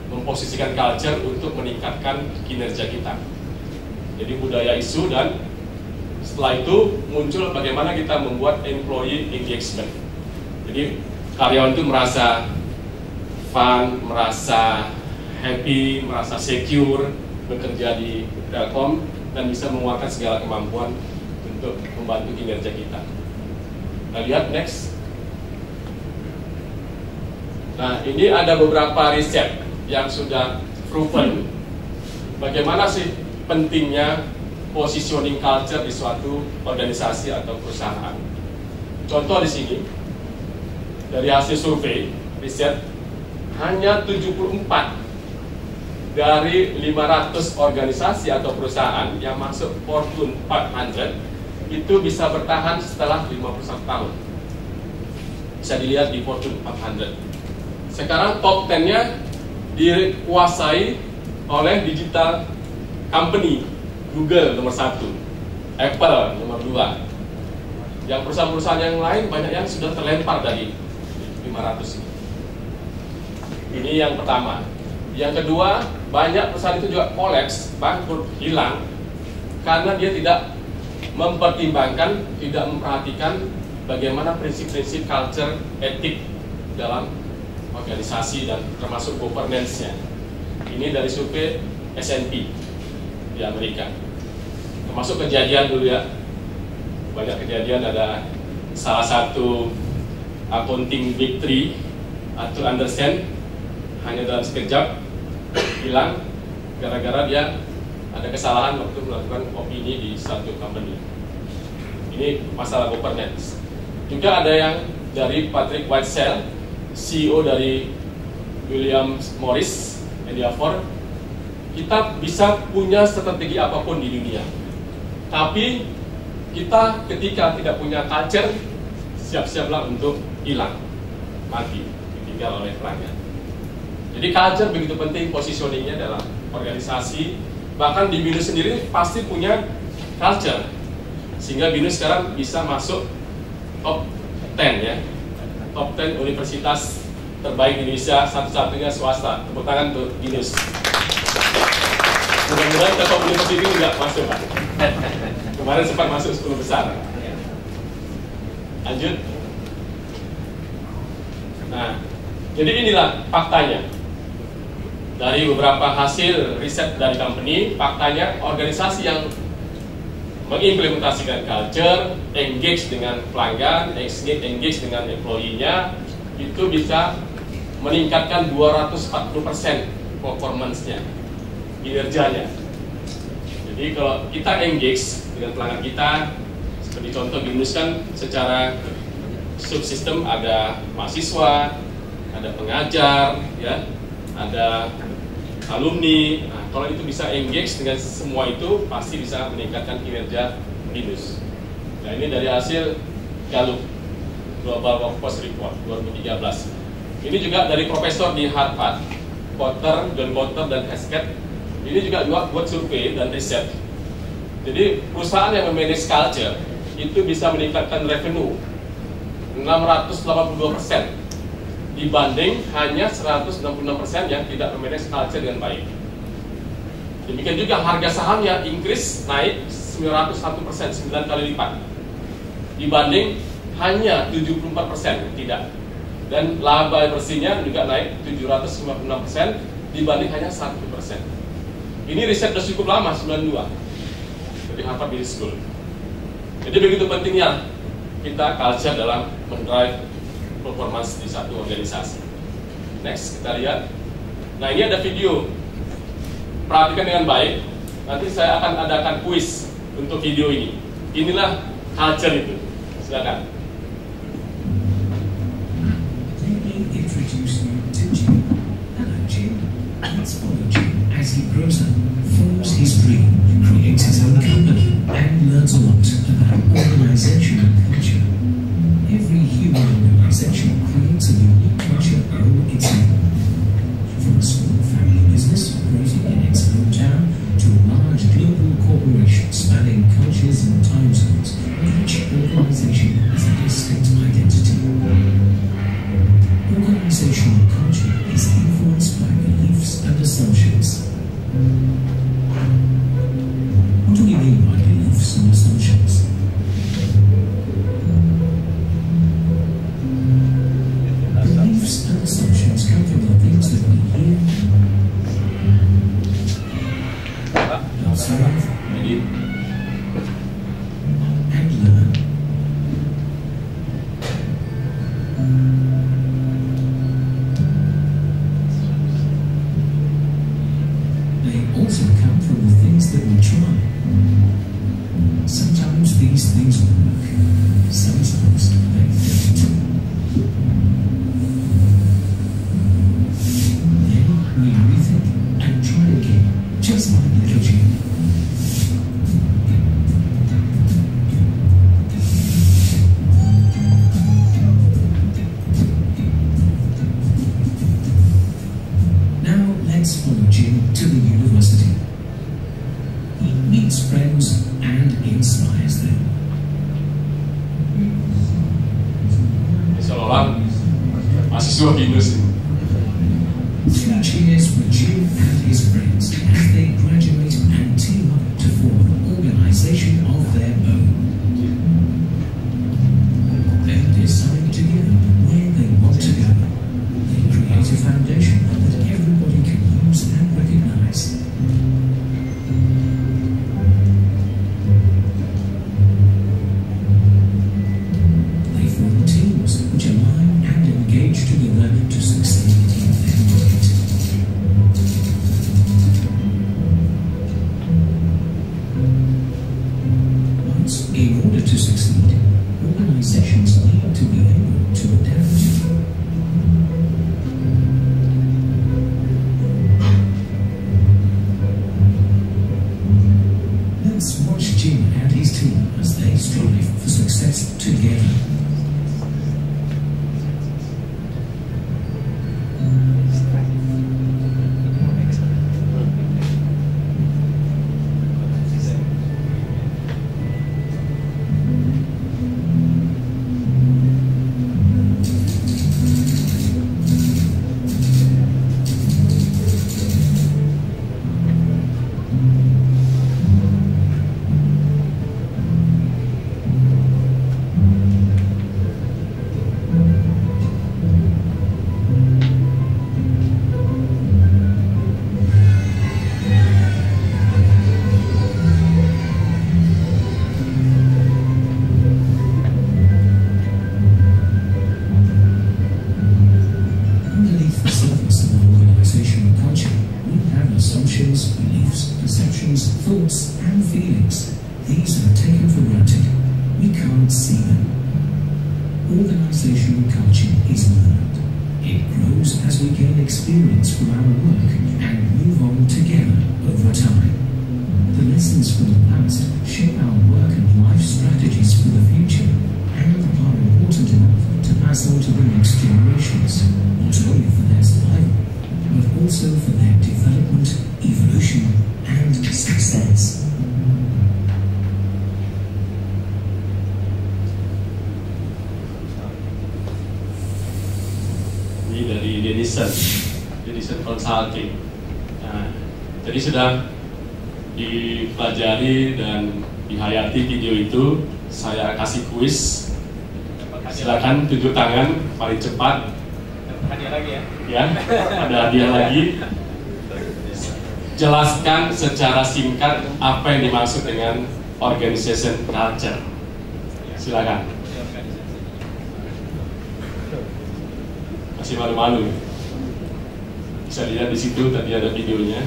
memposisikan culture untuk meningkatkan kinerja kita. Jadi budaya isu, dan setelah itu muncul bagaimana kita membuat employee engagement. Jadi karyawan itu merasa fun, merasa happy, merasa secure bekerja di Telkom, dan bisa menguatkan segala kemampuan untuk membantu kinerja kita. Kita lihat next. Nah, ini ada beberapa riset yang sudah proven bagaimana sih pentingnya positioning culture di suatu organisasi atau perusahaan. Contoh di sini dari hasil survei riset, hanya 74 dari 500 organisasi atau perusahaan yang masuk Fortune 500 itu bisa bertahan setelah 51 tahun. Bisa dilihat di Fortune 500. Sekarang top 10-nya dikuasai oleh digital company. Google nomor 1, Apple nomor 2. Yang perusahaan-perusahaan yang lain banyak yang sudah terlempar dari 500 ini. Ini yang pertama. Yang kedua, banyak perusahaan itu juga kolaps, bangkrut, hilang, karena dia tidak mempertimbangkan, tidak memperhatikan bagaimana prinsip-prinsip culture, etik dalam organisasi dan termasuk governance-nya. Ini dari survei S&P di Amerika. Termasuk kejadian dulu ya, banyak kejadian, ada salah satu accounting big three atau understand hanya dalam sekejap hilang gara-gara dia ada kesalahan waktu melakukan opini di satu company. Ini masalah governance. Juga ada yang dari Patrick Whitesell, CEO dari William Morris Mediafor. Kita bisa punya strategi apapun di dunia, tapi kita ketika tidak punya culture, siap-siaplah untuk hilang, mati, ditinggal oleh pelanggan. Jadi culture begitu penting positioningnya dalam organisasi. Bahkan di BINUS sendiri pasti punya culture, sehingga BINUS sekarang bisa masuk top 10 ya, top 10 universitas terbaik di Indonesia, satu-satunya swasta. Tepuk tangan untuk Binus. Mudah-mudahan Telkom University juga masuk, Pak. Kemarin sempat masuk 10 besar. Lanjut. Nah, jadi inilah faktanya. Dari beberapa hasil riset dari company, faktanya organisasi yang mengimplementasikan culture, engage dengan pelanggan, engage dengan employee-nya, itu bisa meningkatkan 240% performance-nya, kinerjanya. Jadi kalau kita engage dengan pelanggan kita, seperti contoh Binus kan secara subsistem ada mahasiswa, ada pengajar, ya, ada alumni. Nah, kalau itu bisa engage dengan semua itu, pasti bisa meningkatkan kinerja Binus. Nah, ini dari hasil Gallup Global Workforce Report 2013. Ini juga dari profesor di Harvard, John Potter dan Hesketh. Ini juga buat survei dan riset. Jadi perusahaan yang memanage culture itu bisa meningkatkan revenue 682% dibanding hanya 166% yang tidak memanage culture dengan baik. Demikian juga harga sahamnya increase naik 901%, 9 kali lipat dibanding hanya 74% tidak. Dan laba bersihnya juga naik 756% dibanding hanya 1%. Ini riset sudah cukup lama, 92 dari Harvard Business School. Jadi begitu pentingnya kita culture dalam mendrive performance di satu organisasi. Next, kita lihat. Nah, ini ada video. Perhatikan dengan baik. Nanti saya akan adakan kuis untuk video ini. Inilah culture itu. Silakan. Let's follow Jim as he grows up, follows his dream, creates his own company, and learns a lot about organization and culture. Every human organization creates a unique culture all its own. From a small family business operating in its hometown to a large global corporation spanning cultures and time zones, each organization has a distinct identity. Organizational culture is influenced by beliefs and assumptions. What do we mean by beliefs and assumptions? Beliefs and assumptions come from the things that we hear, observe, and learn. They also come from the things that we try. Sometimes these things work, sometimes they don't. Then we rethink and try again, just like little Jim. Now let's follow Jim to the university. He meets friends and inspires them. Seolah-olah mahasiswa Binus ini. 3 cheers for Jim and his friends as they graduate and team up to form an organization of their own. They decide together where they want to go. They create a foundation that everybody can use and recognize. They form teams which align and engage together to succeed in their market. Once, in order to succeed, organizations need to be able to adapt. Let's watch Jim and his team as they strive for success together. These are taken for granted. We can't see them. Organizational culture is learned. It grows as we gain experience from our work and move on together over time. The lessons from the past shape our work and life strategies for the future and are important enough to pass on to the next generations, not only for their survival, but also for their development, evolution, and success. Ini dari Denison Consulting. Nah, jadi sudah dipelajari dan dihayati video itu. Saya kasih kuis. Silakan tunjuk tangan paling cepat. Hadiah lagi ya? Ya, ada hadiah lagi. Jelaskan secara singkat apa yang dimaksud dengan organization culture. Silakan. Masih malu-malu. Bisa lihat di situ tadi ada videonya.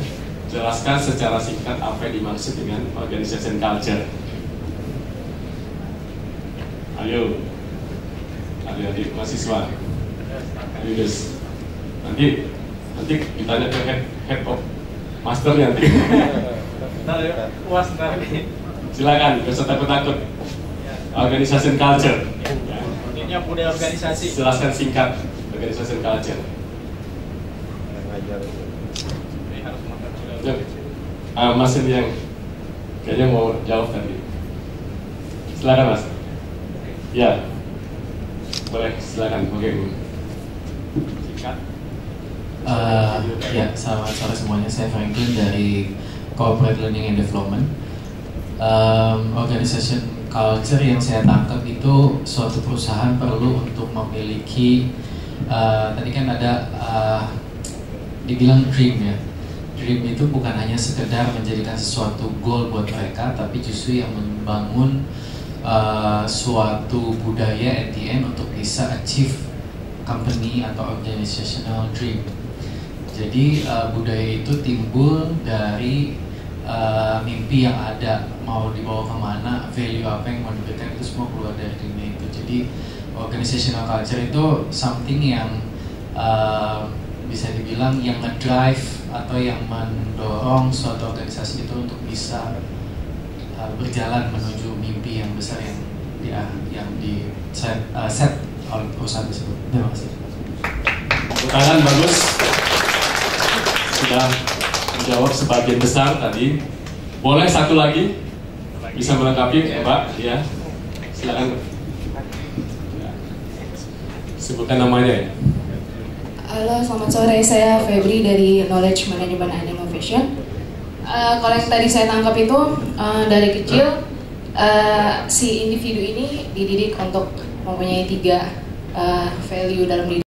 Jelaskan secara singkat apa yang dimaksud dengan organization culture. Ayo, adik-adik mahasiswa. Ayo guys. Nanti ditanya ke head of master nanti. Ntar ya, puas ntar nih. Silakan, gak usah takut-takut. Organization culture. Ini budaya organisasi. Jelaskan singkat organization culture. Ini harus mengatakan. Yuk. Mas ini yang kayaknya mau jawab tadi. Silakan Mas. Ya, boleh silakan. Oke. Singkat. Ya, selamat sore semuanya. Saya Franklin dari Corporate Learning and Development. Organization culture yang saya tangkap itu suatu perusahaan perlu untuk memiliki tadi kan ada dibilang dream ya. Dream itu bukan hanya sekedar menjadikan sesuatu goal buat mereka, tapi justru yang membangun suatu budaya at the end untuk bisa achieve company atau organizational dream. Jadi budaya itu timbul dari mimpi yang ada, mau dibawa kemana, value apa yang mau diberikan, itu semua keluar dari dreamnya itu. Jadi organizational culture itu something yang bisa dibilang yang ngedrive atau yang mendorong suatu organisasi itu untuk bisa berjalan menuju mimpi yang besar yang di set oleh perusahaan tersebut. Terima kasih. Tepuk tangan bagus. Sudah menjawab sebagian besar tadi. Boleh satu lagi? Bisa melengkapi, Mbak? Ya. Silakan. Sebutkan namanya ya. Halo, selamat sore. Saya Febri dari Knowledge Management and Innovation. Kalau yang tadi saya tangkap itu dari kecil si individu ini dididik untuk mempunyai 3 value dalam diri,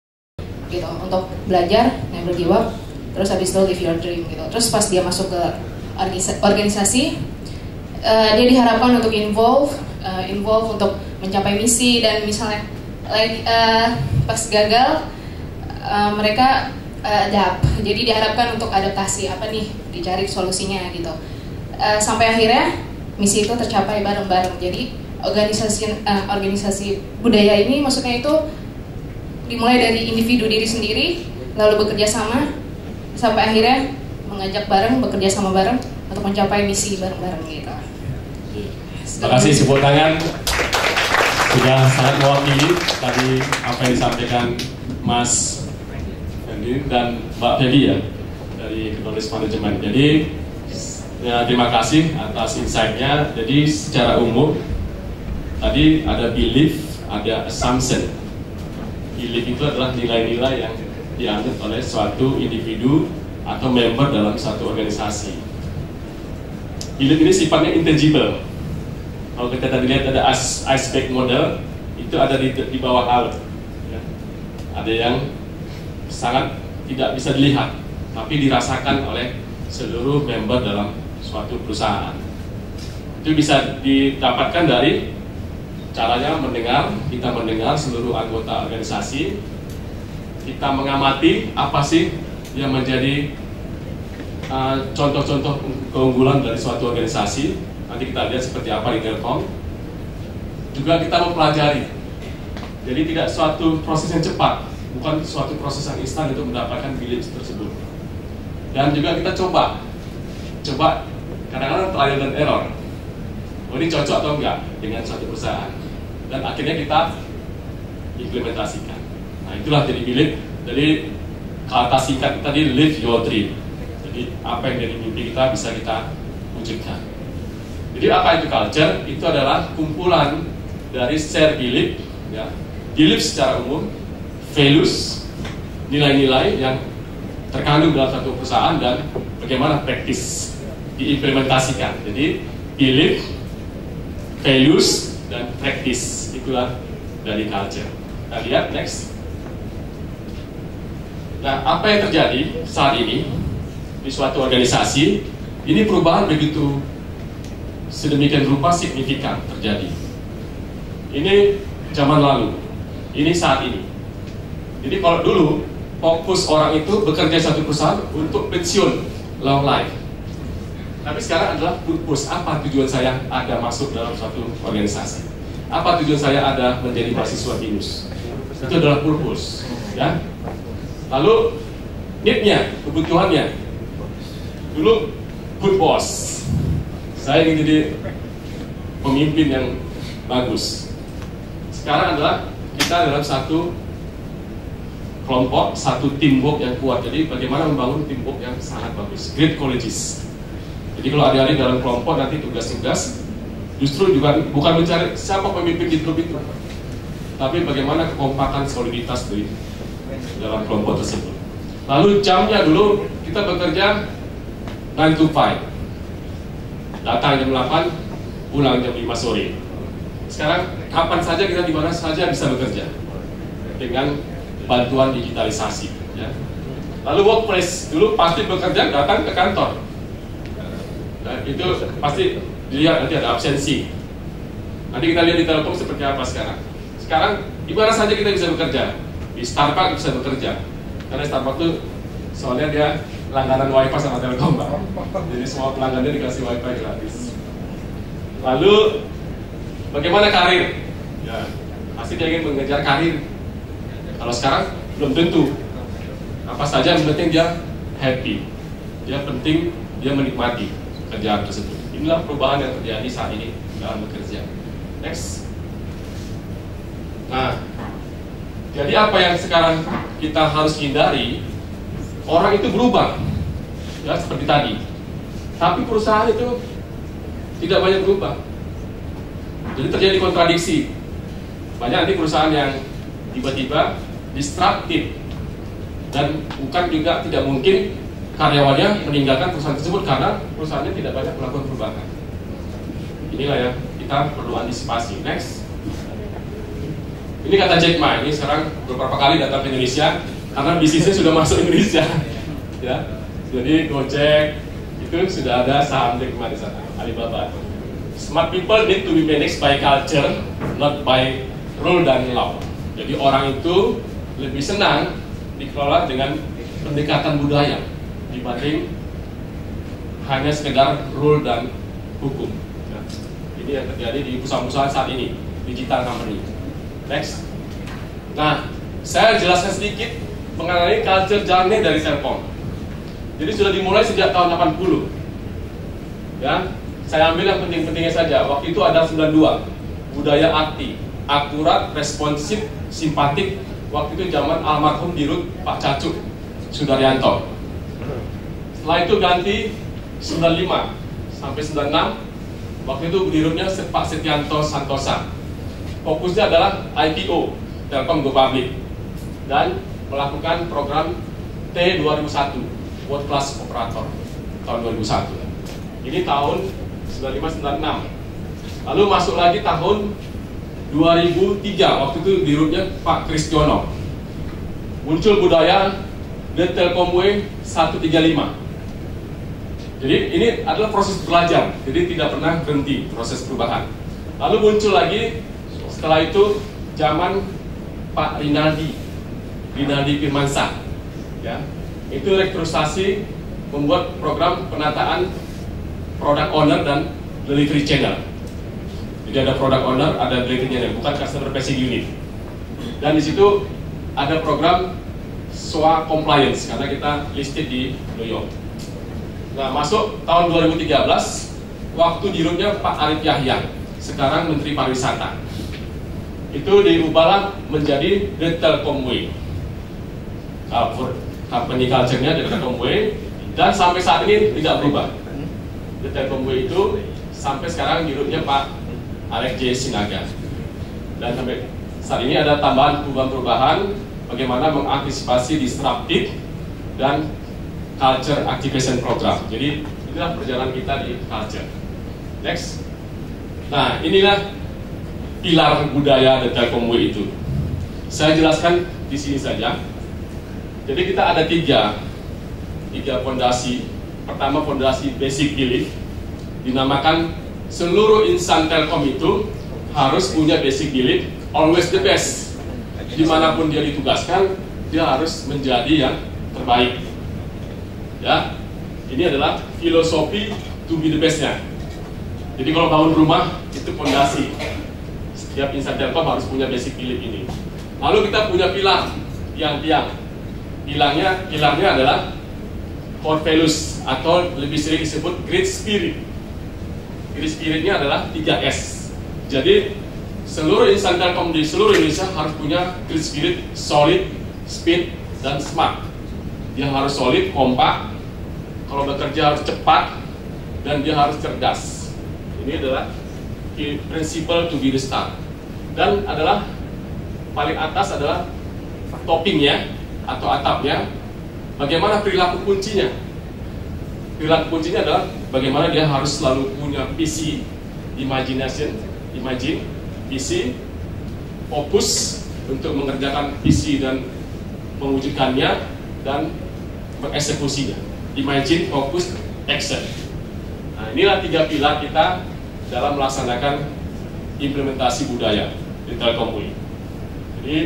gitu, untuk belajar, never give up, terus habis itu live your dream, gitu. Terus pas dia masuk ke organisasi, dia diharapkan untuk involve untuk mencapai misi, dan misalnya pas gagal mereka adapt, jadi diharapkan untuk adaptasi, apa nih, dicari solusinya gitu, sampai akhirnya misi itu tercapai bareng-bareng. Jadi organisasi budaya ini maksudnya itu dimulai dari individu diri sendiri, lalu bekerja sama sampai akhirnya mengajak bareng, bekerja sama bareng untuk mencapai misi bareng-bareng gitu. Terima kasih, tepuk tangan. Sudah sangat mewakili tadi apa yang disampaikan Mas Fendi dan Mbak Feby ya dari Knowledge Management. Jadi ya, terima kasih atas insight-nya. Jadi secara umum tadi ada belief, ada assumption. Belief itu adalah nilai-nilai yang dianut oleh suatu individu atau member dalam suatu organisasi. Belief ini sifatnya intangible. Kalau kita tadi lihat ada iceberg model, itu ada di bawah laut. Ya. Ada yang sangat tidak bisa dilihat, tapi dirasakan oleh seluruh member dalam suatu perusahaan. Itu bisa didapatkan dari caranya kita mendengar seluruh anggota organisasi, kita mengamati apa sih yang menjadi contoh-contoh keunggulan dari suatu organisasi, Nanti kita lihat seperti apa di Telkom. Juga kita mempelajari. Jadi tidak suatu proses yang cepat, bukan suatu proses yang instan untuk mendapatkan village tersebut. Dan juga kita coba kadang-kadang trial dan error. Oh, ini cocok atau enggak dengan suatu perusahaan. Dan akhirnya kita implementasikan. Nah, itulah jadi village. Jadi kata singkat tadi, live your dream. Jadi apa yang dari mimpi kita bisa kita wujudkan. Jadi apa itu culture? Itu adalah kumpulan dari share belief, ya, belief secara umum, values, nilai-nilai yang terkandung dalam satu perusahaan dan bagaimana praktis diimplementasikan. Jadi belief, values, dan praktis itulah dari culture. Kita lihat next. Nah, apa yang terjadi saat ini di suatu organisasi? Ini perubahan begitu sedemikian rupa signifikan terjadi. Ini zaman lalu, ini saat ini. Jadi kalau dulu fokus orang itu bekerja satu perusahaan untuk pensiun long life. Tapi sekarang adalah purpose. Apa tujuan saya ada masuk dalam suatu organisasi? Apa tujuan saya ada menjadi mahasiswa BINUS? Itu adalah purpose, ya. Lalu need-nya, kebutuhannya. Dulu good boss. Saya ingin jadi pemimpin yang bagus. Sekarang adalah kita dalam satu kelompok, satu teamwork yang kuat. Jadi bagaimana membangun teamwork yang sangat bagus. Great colleges. Jadi kalau adik-adik dalam kelompok nanti tugas-tugas justru juga bukan mencari siapa pemimpin di grup itu, tapi bagaimana kekompakan soliditas dari dalam kelompok tersebut. Lalu jamnya dulu kita bekerja 9 to 5. Datang jam 8, pulang jam 5 sore. Sekarang kapan saja kita di mana saja bisa bekerja dengan bantuan digitalisasi, ya. Lalu workplace dulu pasti bekerja datang ke kantor. Nah, itu pasti dilihat nanti ada absensi. Nanti kita lihat di Telkom seperti apa sekarang. Sekarang di mana saja kita bisa bekerja. Di Starbucks bisa bekerja. Karena Starbucks itu soalnya dia langganan wifi sama Telkom, Pak. Jadi semua pelanggannya dikasih wifi gratis. Lalu bagaimana karir? Ya, pasti dia ingin mengejar karir. Kalau sekarang belum tentu. Apa saja yang penting dia happy. Dia penting dia menikmati kerjaan tersebut. Inilah perubahan yang terjadi saat ini dalam bekerja. Next. Nah, jadi apa yang sekarang kita harus hindari? Orang itu berubah, ya seperti tadi. Tapi perusahaan itu tidak banyak berubah. Jadi terjadi kontradiksi. Banyak nanti perusahaan yang tiba-tiba disruptif dan bukan juga tidak mungkin karyawannya meninggalkan perusahaan tersebut karena perusahaannya tidak banyak melakukan perubahan. Inilah yang kita perlu antisipasi. Next. Ini kata Jack Ma, ini sekarang beberapa kali datang ke Indonesia karena bisnisnya sudah masuk Indonesia, ya. Jadi Gojek itu sudah ada saham Jack Ma di sana, Alibaba. Smart people need to be managed by culture, not by rule dan law. Jadi orang itu lebih senang dikelola dengan pendekatan budaya dibanding hanya sekedar rule dan hukum. Nah, ini yang terjadi di perusahaan-perusahaan saat ini, digital company. Next. Nah, saya jelaskan sedikit mengenai culture journey dari Telkom. Jadi sudah dimulai sejak tahun 80. Ya, saya ambil yang penting-pentingnya saja. Waktu itu ada 92. Budaya aktif, akurat, responsif, simpatik. Waktu itu zaman almarhum Dirut Pak Cacuk Sudaryanto. Setelah itu ganti 95 sampai 96. Waktu itu Dirutnya Pak Setianto Santosa. Fokusnya adalah IPO, Telkom Go Public, dan melakukan program T2001, World Class Operator, tahun 2001. Ini tahun 95-96. Lalu masuk lagi tahun 2003, waktu itu dirutnya Pak Kristiono. Muncul budaya The Telkom Way 135. Jadi ini adalah proses belajar, jadi tidak pernah berhenti proses perubahan. Lalu muncul lagi setelah itu zaman Pak Rinaldi Firmansyah, ya, itu rekrutasi membuat program penataan product owner dan delivery channel. Jadi ada product owner, ada delivery channel, bukan customer facing unit. Dan di situ ada program SOA compliance karena kita listed di New York. Nah, masuk tahun 2013, waktu dirutnya Pak Arif Yahya, sekarang Menteri Pariwisata. Itu diubahlah menjadi The Telkom Way. Company culture-nya The Telkom Way, dan sampai saat ini tidak berubah. The Telkom Way itu sampai sekarang dirutnya Pak Alex J. Sinaga. Dan sampai saat ini ada tambahan perubahan bagaimana mengantisipasi disruptive dan culture activation program. Jadi inilah perjalanan kita di culture. Next. Nah, inilah pilar budaya The Telkom Way itu. Saya jelaskan di sini saja. Jadi kita ada tiga fondasi. Pertama, fondasi basic belief, dinamakan seluruh insan Telkom itu harus punya basic belief, always the best. Dimanapun dia ditugaskan, dia harus menjadi yang terbaik. Ya, ini adalah filosofi to be the bestnya. Jadi kalau bangun rumah itu fondasi. Setiap insan Telkom harus punya basic belief ini. Lalu kita punya pilar, tiang-tiang. Pilarnya adalah core values atau lebih sering disebut great spirit. Great spiritnya adalah 3S. Jadi seluruh insan Telkom di seluruh Indonesia harus punya great spirit, solid, speed, dan smart. Dia harus solid, kompak. Kalau bekerja harus cepat, dan dia harus cerdas. Ini adalah principle to be the star. Dan adalah paling atas adalah toppingnya atau atapnya. Bagaimana perilaku kuncinya? Perilaku kuncinya adalah bagaimana dia harus selalu punya visi, imagine, visi, fokus untuk mengerjakan visi dan mewujudkannya dan mengeksekusinya. Imagine, fokus, action. Nah, inilah tiga pilar kita dalam melaksanakan implementasi budaya di Telkom Way. Jadi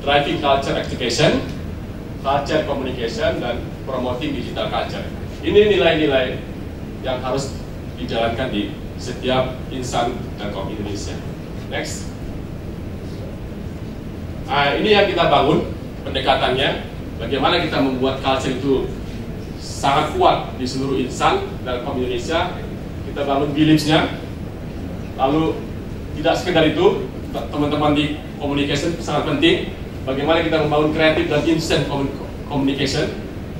driving culture activation, culture communication, dan promoting digital culture. Ini nilai-nilai yang harus dijalankan di setiap insan Telkom Indonesia. Next. Nah, ini yang kita bangun pendekatannya. Bagaimana kita membuat culture itu sangat kuat di seluruh insan Telkom Indonesia. Kita bangun beliefs-nya. Lalu tidak sekedar itu, teman-teman di communication sangat penting. Bagaimana kita membangun kreatif dan instant communication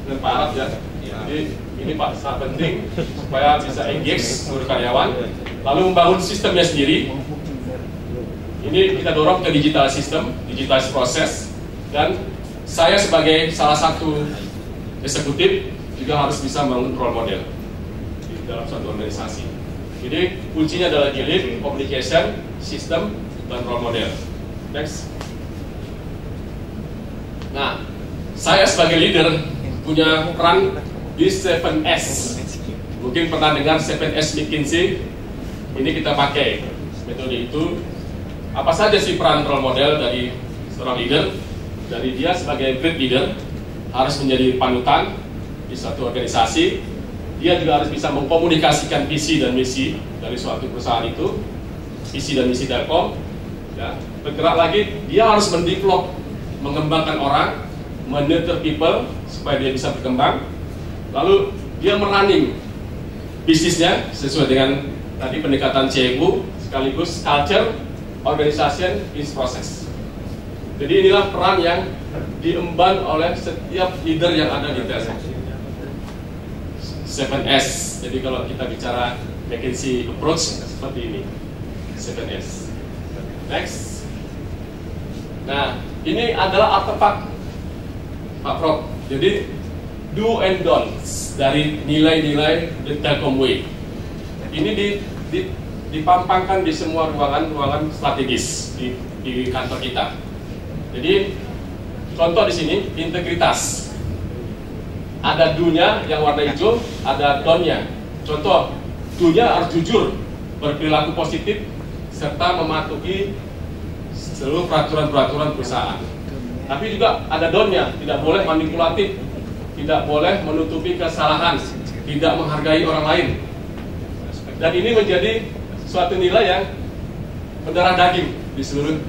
dengan Pak Arab ya. Jadi ini Pak sangat penting supaya bisa engage seluruh karyawan. Lalu membangun sistemnya sendiri. Ini kita dorong ke digital system, digital proses. Dan saya sebagai salah satu eksekutif juga harus bisa membangun role model di dalam suatu organisasi. Jadi kuncinya adalah belief, communication, system, dan role model. Next. Nah, saya sebagai leader punya peran di 7S. Mungkin pernah dengar 7S McKinsey. Ini kita pakai metode itu. Apa saja sih peran role model dari seorang leader? Dari dia sebagai great leader harus menjadi panutan di suatu organisasi. Dia juga harus bisa mengkomunikasikan visi dan misi dari suatu perusahaan itu, visi dan misi Telkom. Ya, bergerak lagi, dia harus mendevelop, mengembangkan orang, menurture people supaya dia bisa berkembang. Lalu dia merunning bisnisnya sesuai dengan tadi pendekatan CEBU, sekaligus culture, organization, is process. Jadi inilah peran yang diemban oleh setiap leader yang ada di Telkom. 7S. Jadi kalau kita bicara McKinsey approach seperti ini. 7S. Next. Nah, ini adalah artefak Pak Prof. Jadi do and don'ts dari nilai-nilai The Telkom Way. Ini dipampangkan di semua ruangan strategis di kantor kita. Jadi contoh di sini integritas. Ada do-nya yang warna hijau, ada don't-nya. Contoh, do-nya harus jujur, berperilaku positif, serta mematuhi seluruh peraturan-peraturan perusahaan. Tapi juga ada don't-nya, tidak boleh manipulatif, tidak boleh menutupi kesalahan, tidak menghargai orang lain. Dan ini menjadi suatu nilai yang mendarah daging di seluruh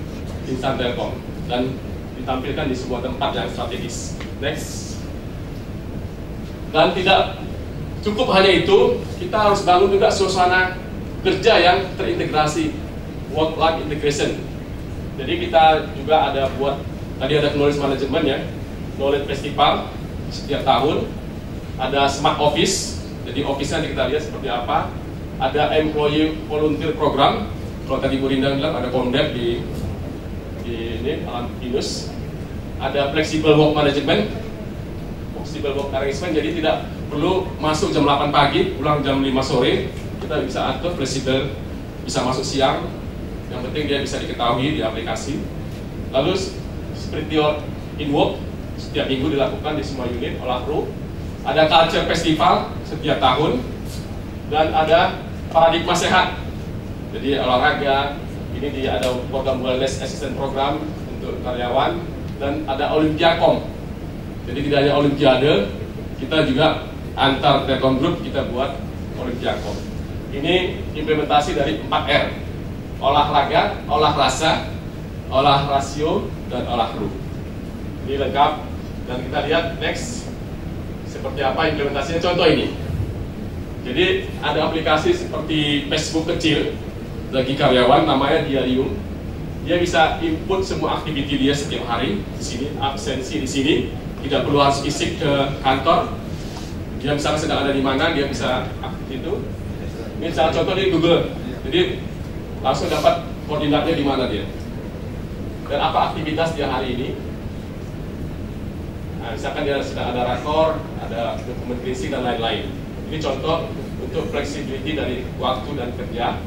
insan Telkom dan ditampilkan di sebuah tempat yang strategis. Next. Dan tidak cukup hanya itu, kita harus bangun juga suasana kerja yang terintegrasi, work-life integration. Jadi kita juga ada buat, tadi ada knowledge management ya, knowledge festival setiap tahun, ada smart office, jadi office-nya kita lihat seperti apa, ada employee volunteer program, kalau tadi Bu Rinda bilang ada Komdep di ini Alam Pinus, ada flexible work management, jadi tidak perlu masuk jam 8 pagi, pulang jam 5 sore, kita bisa atur fleksibel, bisa masuk siang, yang penting dia bisa diketahui di aplikasi. Lalu seperti in work, setiap minggu dilakukan di semua unit, olah-ru. Ada culture festival setiap tahun, dan ada paradigma sehat, jadi olahraga, ini ada program wellness assistant program untuk karyawan, dan ada Olympiacom. Jadi tidak hanya Olimpiade, kita juga antar Telkom Group kita buat Olympiacom. Ini implementasi dari 4R, olahraga, olah rasa, olah rasio, dan olah-ru. Ini lengkap, dan kita lihat next seperti apa implementasinya. Contoh ini, jadi ada aplikasi seperti Facebook kecil bagi karyawan, namanya Diarium. Dia bisa input semua aktiviti dia setiap hari di sini, absensi di sini, tidak perlu harus isi ke kantor. Dia misalnya sedang ada di mana, dia bisa aktif itu. Ini salah contoh di Google, jadi langsung dapat koordinatnya di mana dia dan apa aktivitas dia hari ini. Nah, misalkan dia sedang ada rakor, ada dokumen prinsip dan lain-lain. Ini contoh untuk flexibility dari waktu dan kerja.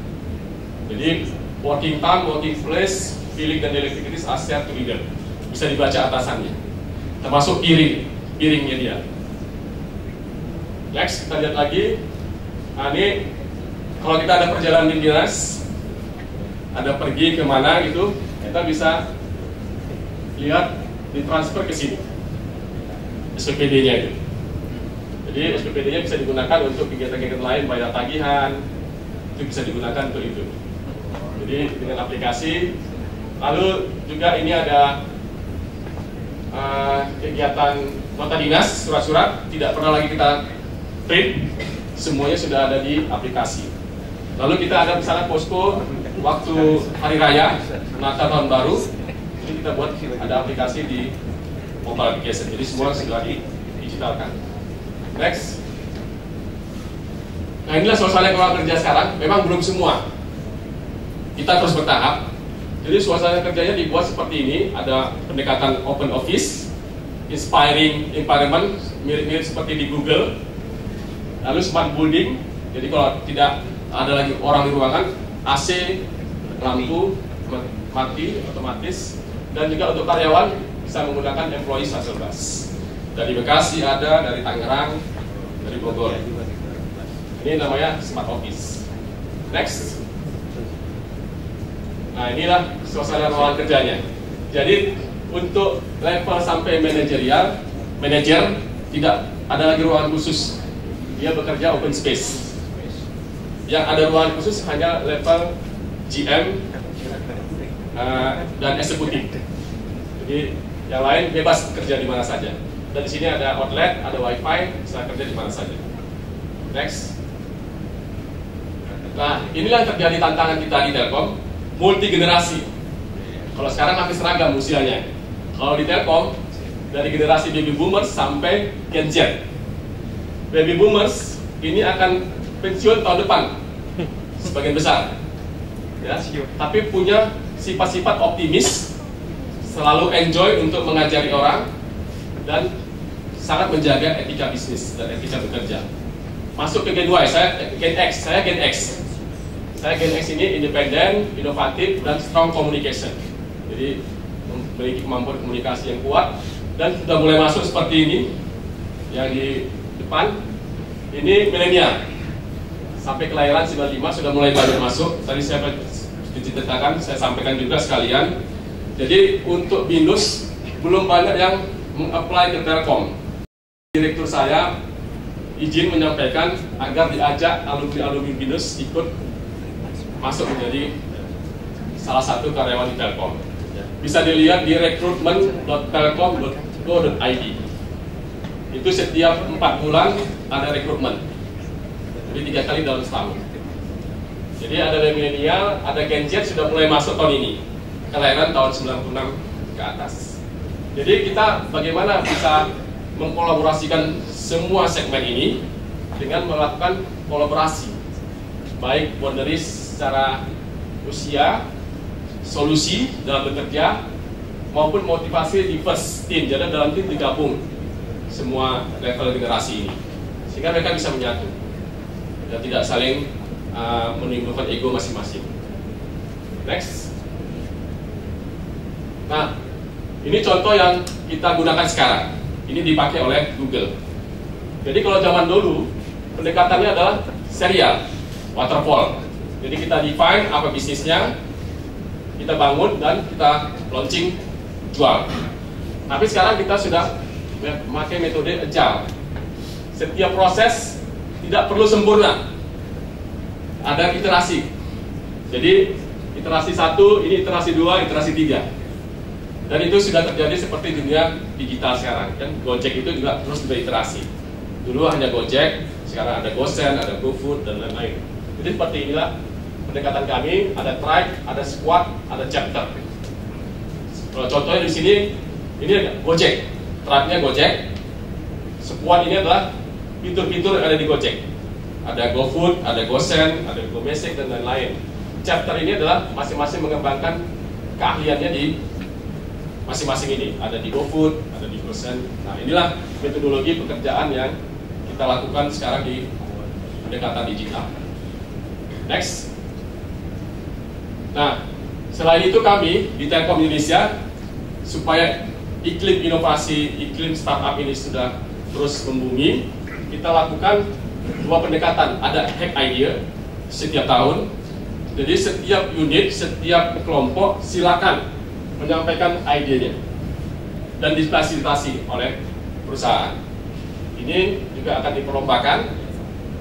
Jadi working time, working place, billing dan daily activities are shared to leader. Bisa dibaca atasannya, termasuk piringnya dia. Next, kita lihat lagi. Nah, ini kalau kita ada perjalanan dinas, ada pergi kemana gitu, kita bisa lihat ditransfer ke sini SPPD-nya itu. Jadi SPPD-nya bisa digunakan untuk kegiatan-kegiatan lain, bayar tagihan, itu bisa digunakan untuk itu. Jadi dengan aplikasi. Lalu juga ini ada kegiatan nota dinas, surat-surat, tidak pernah lagi kita print, semuanya sudah ada di aplikasi. Lalu kita ada misalnya posko waktu hari raya, Natal, tahun baru, jadi kita buat ada aplikasi di mobile application, jadi semua sudah digitalkan. Next. Nah, inilah suasana keluarga kerja sekarang. Memang belum semua, kita terus bertahap. Jadi suasana kerjanya dibuat seperti ini, ada pendekatan open office, inspiring environment, mirip-mirip seperti di Google. Lalu smart building, jadi kalau tidak ada lagi orang di ruangan, AC, lampu mati otomatis. Dan juga untuk karyawan bisa menggunakan employee shuttle bus. Dari Bekasi ada, dari Tangerang, dari Bogor. Ini namanya smart office. Next. Nah, inilah suasana ruangan kerjanya. Jadi untuk level sampai manajerial, manajer tidak ada lagi ruangan khusus. Dia bekerja open space. Yang ada ruangan khusus hanya level GM dan eksekutif. Jadi yang lain bebas kerja di mana saja. Dan di sini ada outlet, ada wifi, bisa kerja di mana saja. Next. Nah, inilah yang terjadi tantangan kita di Telkom, multi generasi. Kalau sekarang hampir seragam usianya. Kalau di Telkom dari generasi baby boomers sampai Gen Z. Baby boomers ini akan pensiun tahun depan sebagian besar, ya, tapi punya sifat-sifat optimis, selalu enjoy untuk mengajari orang, dan sangat menjaga etika bisnis dan etika bekerja. Masuk ke Gen Y, saya Gen X. Saya Gen X ini independen, inovatif, dan strong communication. Jadi memiliki kemampuan komunikasi yang kuat, dan sudah mulai masuk seperti ini yang di depan. Ini milenial, sampai kelahiran 95 sudah mulai banyak masuk. Tadi saya diceritakan, saya sampaikan juga sekalian. Jadi untuk BINUS belum banyak yang mengapply ke Telkom. Direktur saya izin menyampaikan agar diajak alumni-alumni BINUS ikut masuk menjadi salah satu karyawan di Telkom. Bisa dilihat di recruitment.telkom.go.id. Itu setiap 4 bulan ada rekrutmen. Jadi 3 kali dalam setahun. Jadi ada milenial, ada Gen Z sudah mulai masuk tahun ini, kelahiran tahun 96 ke atas. Jadi kita bagaimana bisa mengkolaborasikan semua segmen ini dengan melakukan kolaborasi, baik boundaries secara usia, solusi dalam bekerja, maupun motivasi di first team. Jadi dalam tim digabung semua level generasi ini, sehingga mereka bisa menyatu dan tidak saling menimbulkan ego masing-masing. Next. Nah, ini contoh yang kita gunakan sekarang. Ini dipakai oleh Google. Jadi kalau zaman dulu pendekatannya adalah serial, waterfall. Jadi kita define apa bisnisnya, kita bangun dan kita launching, jual. Tapi sekarang kita sudah memakai metode agile. Setiap proses tidak perlu sempurna, ada iterasi. Jadi iterasi 1, ini iterasi 2, iterasi 3. Dan itu sudah terjadi seperti dunia digital sekarang. Kan Gojek itu juga terus beriterasi. Dulu hanya Gojek, sekarang ada GoSend, ada GoFood dan lain-lain. Jadi seperti inilah pendekatan kami. Ada tribe, ada squad, ada chapter. Kalau contohnya di sini, ini Gojek, tribe-nya Gojek. Squad ini adalah fitur-fitur yang ada di Gojek. Ada GoFood, ada GoSend, ada GoBasic dan lain-lain. Chapter ini adalah masing-masing mengembangkan keahliannya di masing-masing ini. Ada di GoFood, ada di GoSend. Nah, inilah metodologi pekerjaan yang kita lakukan sekarang di pendekatan digital. Next. Nah, selain itu kami di Telkom Indonesia, supaya iklim inovasi, iklim startup ini sudah terus membumi, kita lakukan 2 pendekatan. Ada hack idea setiap tahun. Jadi setiap unit, setiap kelompok silakan menyampaikan idenya dan difasilitasi oleh perusahaan. Ini juga akan diperlombakan.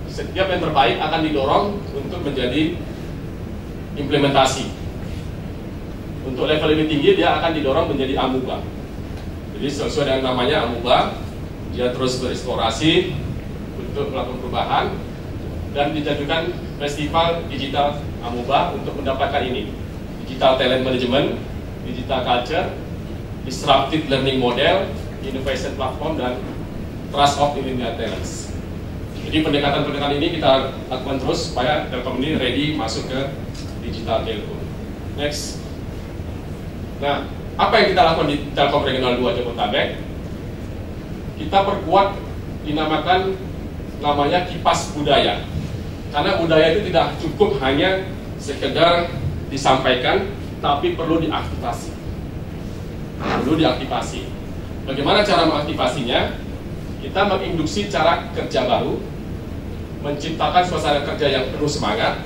Setiap yang terbaik akan didorong untuk menjadi implementasi. Untuk level lebih tinggi dia akan didorong menjadi amuba. Jadi sesuai dengan namanya amuba, dia terus bereksplorasi untuk melakukan perubahan dan dijadikan festival digital amuba untuk mendapatkan ini: digital talent management, digital culture, disruptive learning model, innovation platform, dan trust of millennial talents. Jadi pendekatan-pendekatan ini kita lakukan terus supaya Telkom ini ready masuk ke digital telco. Next. Nah, apa yang kita lakukan di Telkom Regional 2 Jabodetabek? Kita perkuat dinamakan namanya kipas budaya. Karena budaya itu tidak cukup hanya sekedar disampaikan, tapi perlu diaktifasi. Perlu diaktifasi. Bagaimana cara mengaktifasinya? Kita menginduksi cara kerja baru, menciptakan suasana kerja yang penuh semangat,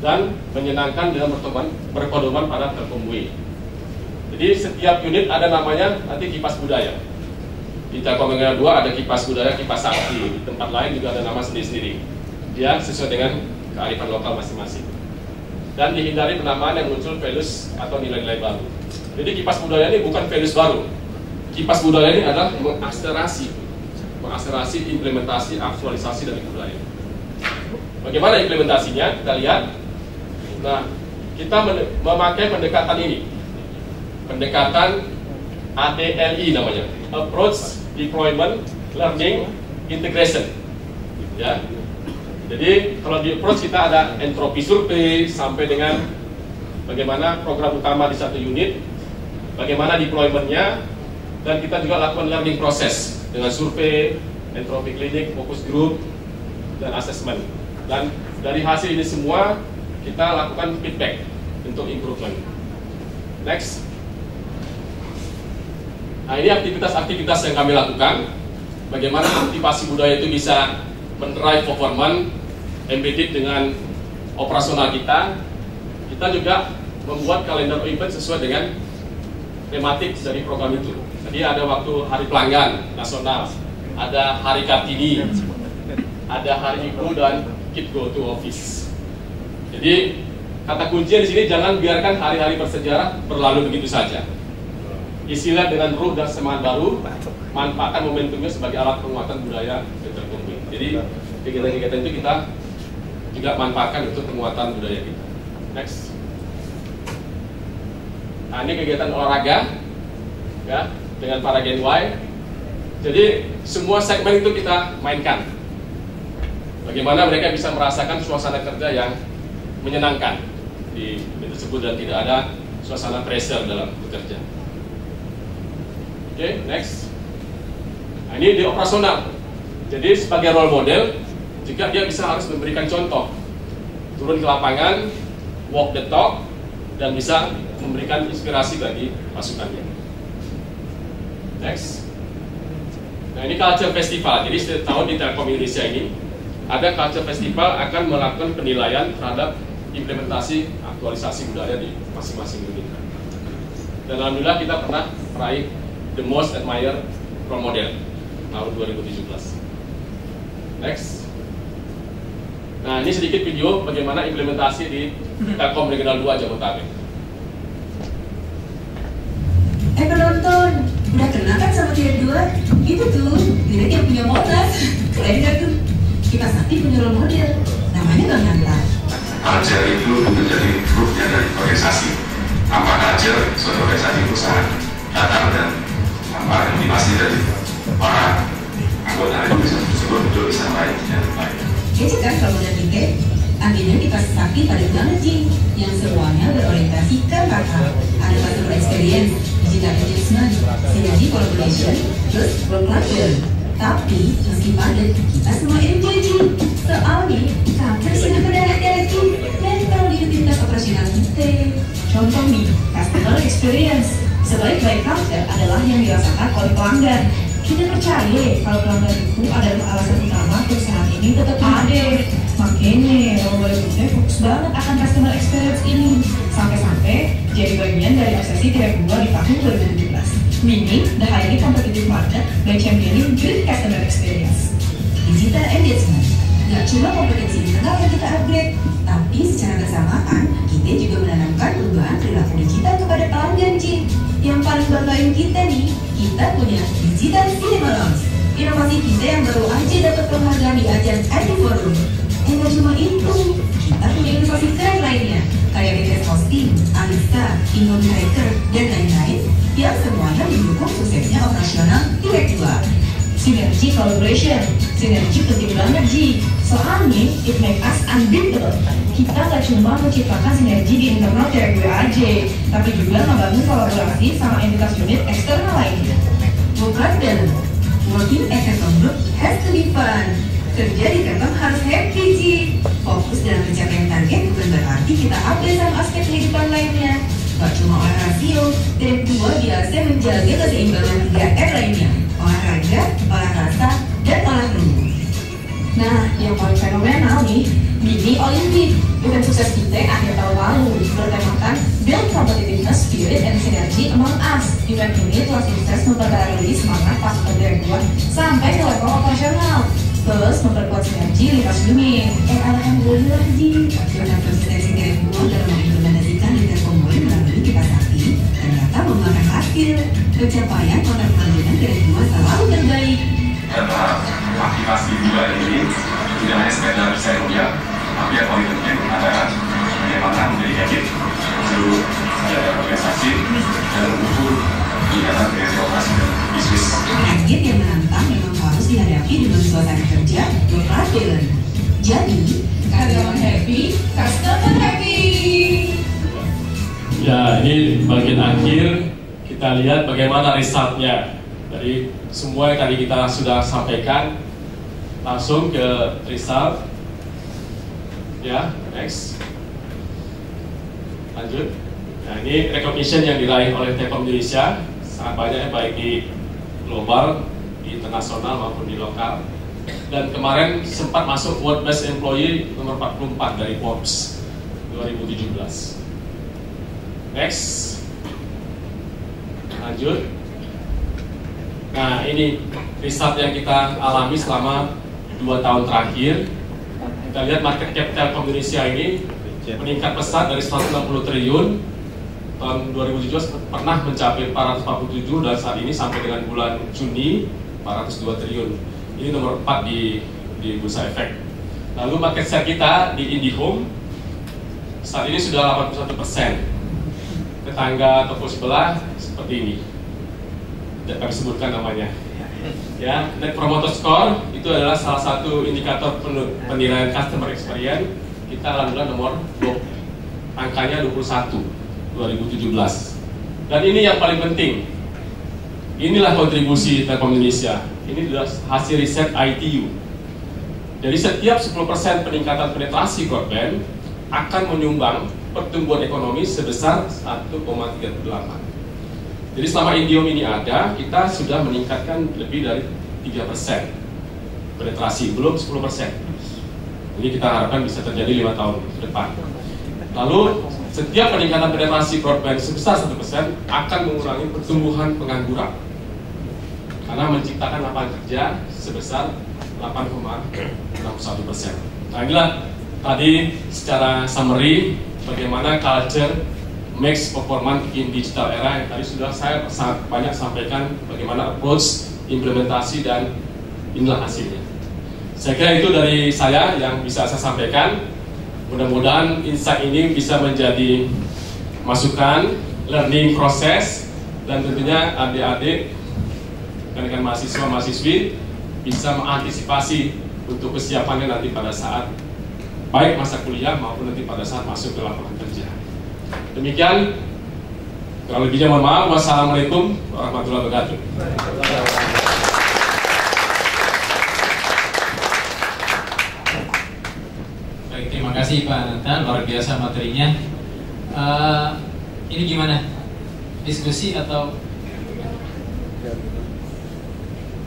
dan menyenangkan dengan berpedoman pada Telkom Way. Jadi setiap unit ada namanya nanti kipas budaya. Di Telkom Regional 2 ada kipas budaya, kipas sakti. Di tempat lain juga ada nama sendiri-sendiri. Dia sesuai dengan kearifan lokal masing-masing. Dan dihindari penamaan yang muncul values atau nilai-nilai baru. Jadi kipas budaya ini bukan values baru. Kipas budaya ini adalah mengakselerasi implementasi, aktualisasi dari budaya. Bagaimana implementasinya? Kita lihat. Nah, kita memakai pendekatan ini. Pendekatan ADLI namanya, Approach, Deployment, Learning, Integration. Ya. Jadi kalau di approach kita ada entropy survei sampai dengan bagaimana program utama di satu unit, bagaimana deploymentnya, dan kita juga lakukan learning process dengan survei, entropy klinik, focus group, dan assessment. Dan dari hasil ini semua kita lakukan feedback untuk improvement. Next. Nah, ini aktivitas-aktivitas yang kami lakukan. Bagaimana aktivasi budaya itu bisa mendrive performance embedded dengan operasional kita. Kita juga membuat kalender event sesuai dengan tematik dari program itu. Jadi ada waktu hari pelanggan nasional, ada Hari Kartini, ada Hari Ibu, dan Keep Go to Office. Jadi kata kuncinya di sini, jangan biarkan hari-hari bersejarah berlalu begitu saja. Isilah dengan ruh dan semangat baru, manfaatkan momentumnya sebagai alat penguatan budaya Telkomsel. Jadi kegiatan-kegiatan itu kita juga manfaatkan untuk penguatan budaya kita. Next. Nah, ini kegiatan olahraga, ya, dengan para Gen Y. Jadi semua segmen itu kita mainkan. Bagaimana mereka bisa merasakan suasana kerja yang menyenangkan di tersebut dan tidak ada suasana pressure dalam bekerja. Oke, next. Nah, ini di operasional. Jadi sebagai role model, juga dia bisa harus memberikan contoh, turun ke lapangan, walk the talk, dan bisa memberikan inspirasi bagi pasukannya. Next. Nah, ini culture festival. Jadi setiap tahun di Telkom Indonesia ini ada culture festival akan melakukan penilaian terhadap implementasi aktualisasi budaya di masing-masing unit. Dan alhamdulillah kita pernah meraih the most admired role model tahun 2017. Next. Nah, ini sedikit video bagaimana implementasi di Telkom Regional 2 Jabodetabek. Penonton, udah kenal kan sama Direk 2? Itu tuh, Direk yang punya Monas. Keren gak tuh? Kita Sakti punya role model, namanya Bang Hanta. Culture itu menjadi grupnya dari organisasi. Tanpa culture, suatu organisasi itu sangat datar dan tanpa motivasi dari para anggota organisasi tersebut untuk bisa baik dan baik. Kece kan kalau model kita? Akhirnya kita Sakti pada banget Jing, yang semuanya berorientasi ke kakak. Ada customer experience, digital engagement, synergy collaboration, terus work-life balance. Tapi meski padat, kita semua enjoy Jing. Soalnya kantor sudah berdarah-darah Jing, dan kalau di rutinitas operasional kita. Contoh nih, customer experience. Sebaik-baik kantor adalah yang dirasakan oleh pelanggan. Kita percaya kalau pelanggan itu adalah alasan utama perusahaan ini tetap ada. Makanya, kalau boleh kita fokus banget akan customer experience ini. Sampai-sampai jadi bagian dari obsesi Direk 2 di tahun 2017. Meaning, the highly competitive market by championing good customer experience. Digital engagement. Gak cuma kompetensi internal yang kita upgrade, tapi secara bersamaan, kita juga menanamkan perubahan perilaku digital kepada pelanggan, Jin. Yang paling banggain kita nih, kita punya Digital Cinema Lounge. Inovasi kita yang baru aja dapat penghargaan di ajang IT Forum. Gak cuma itu, kita punya inovasi keren lainnya, kayak BTS Hosting, Alista, Indomie Hacker, dan lain-lain, yang semuanya mendukung suksesnya operasional Direk 2. Synergy collaboration, synergy penting banget Ji. Soalnya it make us unbeatable. Kita gak cuma menciptakan sinergi di internal Direk 2 aja, tapi juga membangun kolaborasi sama entitas unit eksternal lainnya. Work-life balance. Working as a group has to be fun. Kerja di Telkom harus happy Ji. Fokus dalam pencapaian target bukan berarti kita upgrade sama aspek kehidupan lainnya. Gak cuma oleh rasio, Direk 2 biasa menjaga keseimbangan 3R lainnya. Olahraga, olah rasa, dan olah ruh. Nah, yang paling fenomenal nih, Mini Olympic. Event sukses kita akhir tahun lalu bertemakan Build Competitiveness, Spirit, and Synergy Among Us. Event ini telah sukses memperbarui semangat pasukan Direk 2 sampai ke level operasional, plus memperkuat sinergi lintas unit. Alhamdulillah Ji, karena konsistensi Direk 2 dalam mengimplementasikan lintas komponen melalui kita Sakti ternyata membuahkan hasil. Pencapaian kontrak perjanjian Direk 2 selalu terbaik. Data aktivasi budaya ini tidak hanya sekedar seremonial, tapi yang paling penting adalah bagaimana menjadi seluruh organisasi dan mengukur kegiatan dari operasi dan bisnis. Target yang menantang memang harus dihadapi dengan suasana kerja work-life balance. Jadi, karyawan happy, customer happy. Ya, ini bagian akhir. Kita lihat bagaimana resultnya dari semua yang tadi kita sudah sampaikan. Langsung ke result. Ya, next. Lanjut. Nah, ini recognition yang diraih oleh Telkom Indonesia sangat banyak, baik di global, di internasional maupun di lokal. Dan kemarin sempat masuk World Best Employee nomor 44 dari Forbes 2017. Next. Lanjut. Nah, ini riset yang kita alami selama 2 tahun terakhir. Kita lihat market cap Telkom Indonesia ini meningkat pesat dari 160 triliun tahun 2017 pernah mencapai 447 dan saat ini sampai dengan bulan Juni 402 triliun. Ini nomor 4 di Bursa Efek. Lalu market share kita di IndiHome saat ini sudah 81%. Tetangga toko sebelah seperti ini. Tidak kami sebutkan namanya. Ya, Net Promoter Score itu adalah salah satu indikator penilaian customer experience. Kita alhamdulillah nomor 2, angkanya 21 2017. Dan ini yang paling penting. Inilah kontribusi Telkom Indonesia. Ini adalah hasil riset ITU. Jadi setiap 10% peningkatan penetrasi broadband akan menyumbang pertumbuhan ekonomi sebesar 1,38. Jadi selama IndiHome ini ada, kita sudah meningkatkan lebih dari 3% penetrasi, belum 10%. Ini kita harapkan bisa terjadi 5 tahun ke depan. Lalu setiap peningkatan penetrasi broadband sebesar 1% akan mengurangi pertumbuhan pengangguran karena menciptakan lapangan kerja sebesar 8,61%. Nah, inilah tadi secara summary bagaimana culture makes performance in digital era yang tadi sudah saya sangat banyak sampaikan bagaimana approach, implementasi, dan inilah hasilnya. Saya kira itu dari saya yang bisa saya sampaikan. Mudah-mudahan insight ini bisa menjadi masukan, learning proses, dan tentunya adik-adik rekan-rekan mahasiswa-mahasiswi bisa mengantisipasi untuk kesiapannya nanti pada saat baik masa kuliah maupun nanti pada saat masuk ke lapangan kerja. Demikian, kalau lebihnya mohon maaf. Wassalamualaikum warahmatullahi wabarakatuh. Baik, terima kasih Pak Ananta, luar biasa materinya. Ini gimana? Diskusi atau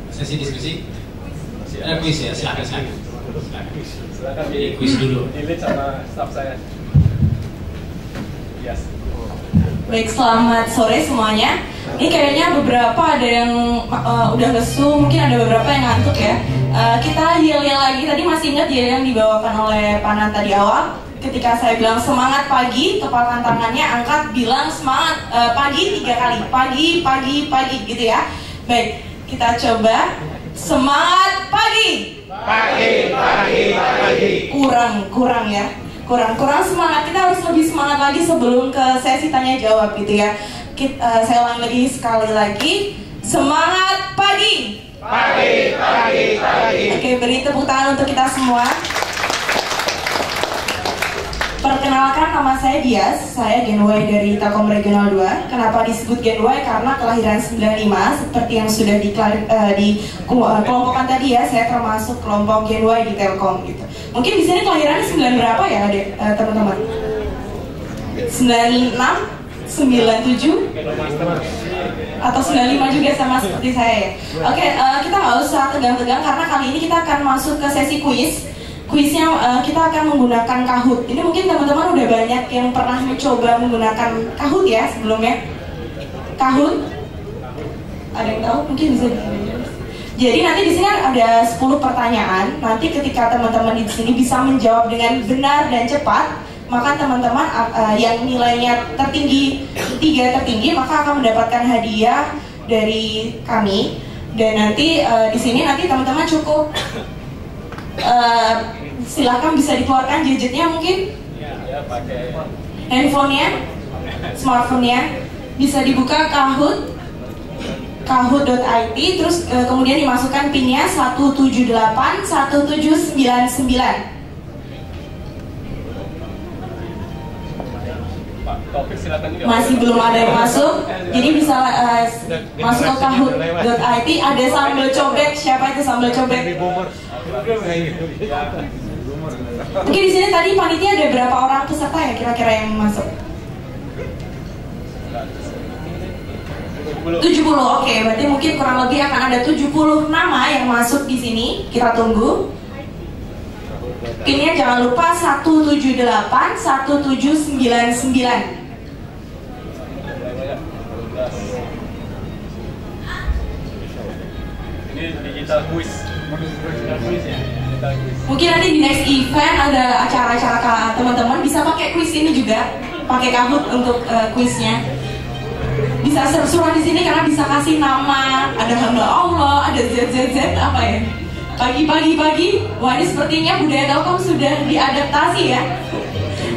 sesi diskusi? Ada kuis ya, silakan. Jadi kuis dulu. Dilihat sama staff saya. Yes. Baik, selamat sore semuanya. Ini kayaknya beberapa ada yang udah lesu, mungkin ada beberapa yang ngantuk ya. Kita yel-yel lagi. Tadi masih ingat yel yang dibawakan oleh Pak Ananta di awal. Ketika saya bilang semangat pagi, kepalkan tangannya, angkat, bilang semangat pagi 3 kali. Pagi gitu ya. Baik, kita coba. Semangat pagi. Pagi. Kurang ya. Kurang semangat. Kita harus lebih semangat lagi sebelum ke sesi tanya jawab gitu ya. Saya ulangi lagi sekali lagi. Semangat pagi. Pagi. Oke, beri tepuk tangan untuk kita semua. Perkenalkan, nama saya Dias. Saya Gen Y dari Telkom Regional 2. Kenapa disebut Gen Y? Karena kelahiran 95. Seperti yang sudah dikelompokkan tadi ya, saya termasuk kelompok Gen Y di Telkom gitu. Mungkin di sini kelahirannya 9 berapa ya, teman-teman? 96, 97, atau 95 juga sama seperti saya ya. Oke, kita nggak usah tegang-tegang karena kali ini kita akan masuk ke sesi kuis. Kuisnya kita akan menggunakan Kahoot. Ini mungkin teman-teman udah banyak yang pernah mencoba menggunakan Kahoot ya sebelumnya. Kahoot? Ada yang tahu? Mungkin bisa dijelaskan. Jadi nanti di sini ada 10 pertanyaan. Nanti ketika teman-teman di sini bisa menjawab dengan benar dan cepat, maka teman-teman yang nilainya tertinggi, 3 tertinggi, maka akan mendapatkan hadiah dari kami. Dan nanti di sini nanti teman-teman cukup silakan bisa dikeluarkan gadgetnya mungkin, handphonenya, smartphone-nya, bisa dibuka Kahoot.it, terus kemudian dimasukkan PIN-nya 1781799. Masih belum ada yang masuk, jadi bisa masuk ke Kahoot.it. Ada sambal cobek, siapa itu sambal cobek? Mungkin di sini tadi panitia ada berapa orang peserta ya kira-kira yang masuk? 70, oke, berarti mungkin kurang lebih akan ada 70 nama yang masuk di sini. Kita tunggu. PIN-nya jangan lupa 1781799. Ini digital quiz. Digital quiz ya. Digital quiz. Mungkin nanti di next event ada acara-acara teman-teman bisa pakai quiz ini juga, pakai Kahoot untuk quiznya. Bisa seru-seruan di sini karena bisa kasih nama, ada hamba Allah, ada ZZZ apa ya? Pagi-pagi, wah ini sepertinya budaya Telkom sudah diadaptasi ya.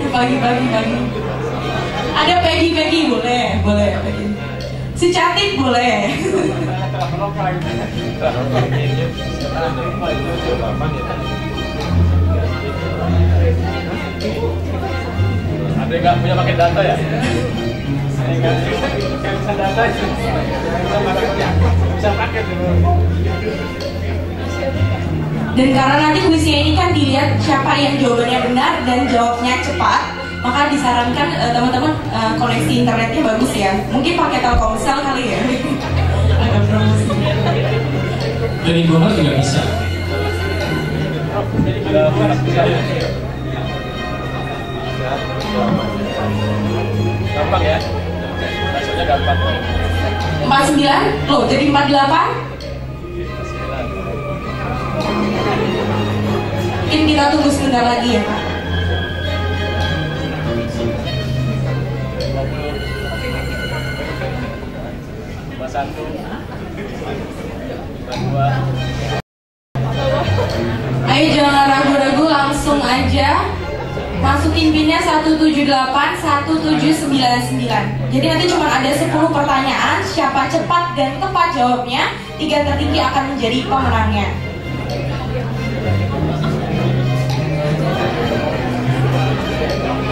Pagi-pagi. Ada Peggy boleh Peggy. Si cantik boleh. Ada nggak punya pakai data ya? Nggak bisa data sih. Bisa pakai dulu. Dan karena nanti kuisnya ini kan dilihat siapa yang jawabannya benar dan jawabnya cepat, maka disarankan teman-teman koneksi internetnya bagus ya. Mungkin pakai Telkomsel kali ya. Ada promosi. Dari Google juga bisa. Gampang ya? Maksudnya gampang. 49? Loh, jadi 48? Mungkin kita tunggu sebentar lagi ya Pak. Ayo jangan ragu-ragu, langsung aja masukin pinnya 178 1799. Jadi nanti cuma ada 10 pertanyaan, siapa cepat dan tepat jawabnya, 3 tertinggi akan menjadi pemenangnya.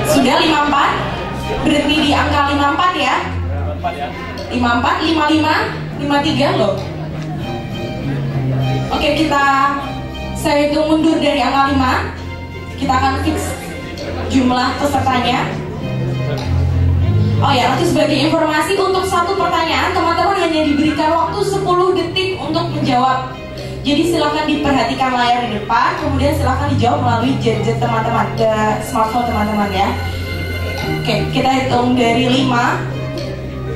Sudah 54? Berhenti di angka 54 ya? 54, 55, 53 loh. Oke, saya hitung mundur dari angka 5. Kita akan fix jumlah pesertanya. Oh ya, nanti sebagai informasi untuk satu pertanyaan teman-teman hanya diberikan waktu 10 detik untuk menjawab. Jadi silahkan diperhatikan layar di depan, kemudian silahkan dijawab melalui gadget teman-teman, smartphone teman-teman ya. Oke, kita hitung dari 5,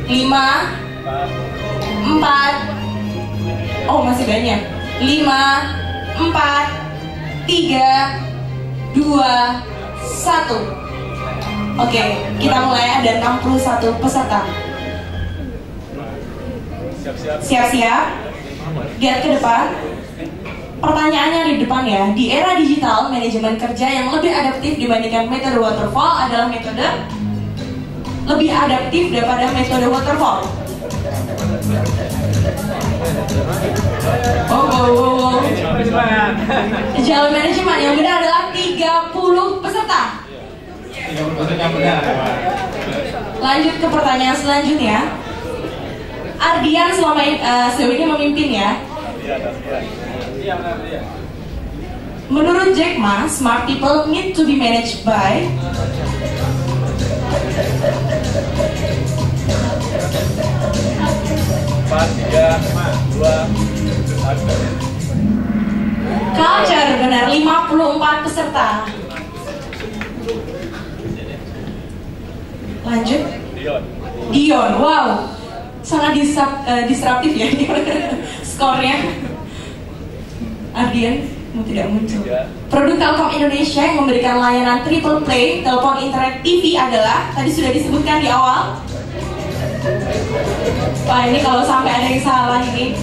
4, oh masih banyak. 5, 4, 3, 2, 1. Oke, kita mulai, ada 61 peserta. Siap-siap. Lihat ke depan. Pertanyaannya di depan ya. Di era digital, manajemen kerja yang lebih adaptif dibandingkan metode waterfall adalah metode lebih adaptif daripada metode waterfall. Oh. Agile manajemen yang benar adalah 30 peserta. 30 peserta benar. Lanjut ke pertanyaan selanjutnya. Ardian selama sejauh ini memimpin ya. Menurut Jack Ma, smart people need to be managed by culture, benar, 54 peserta. Lanjut. Dion, wow, sangat disruptif ya skornya. Ardian tidak muncul. Produk Telkom Indonesia yang memberikan layanan triple play telepon, internet, TV adalah, tadi sudah disebutkan di awal. Pak, ini kalau sampai ada yang salah ini.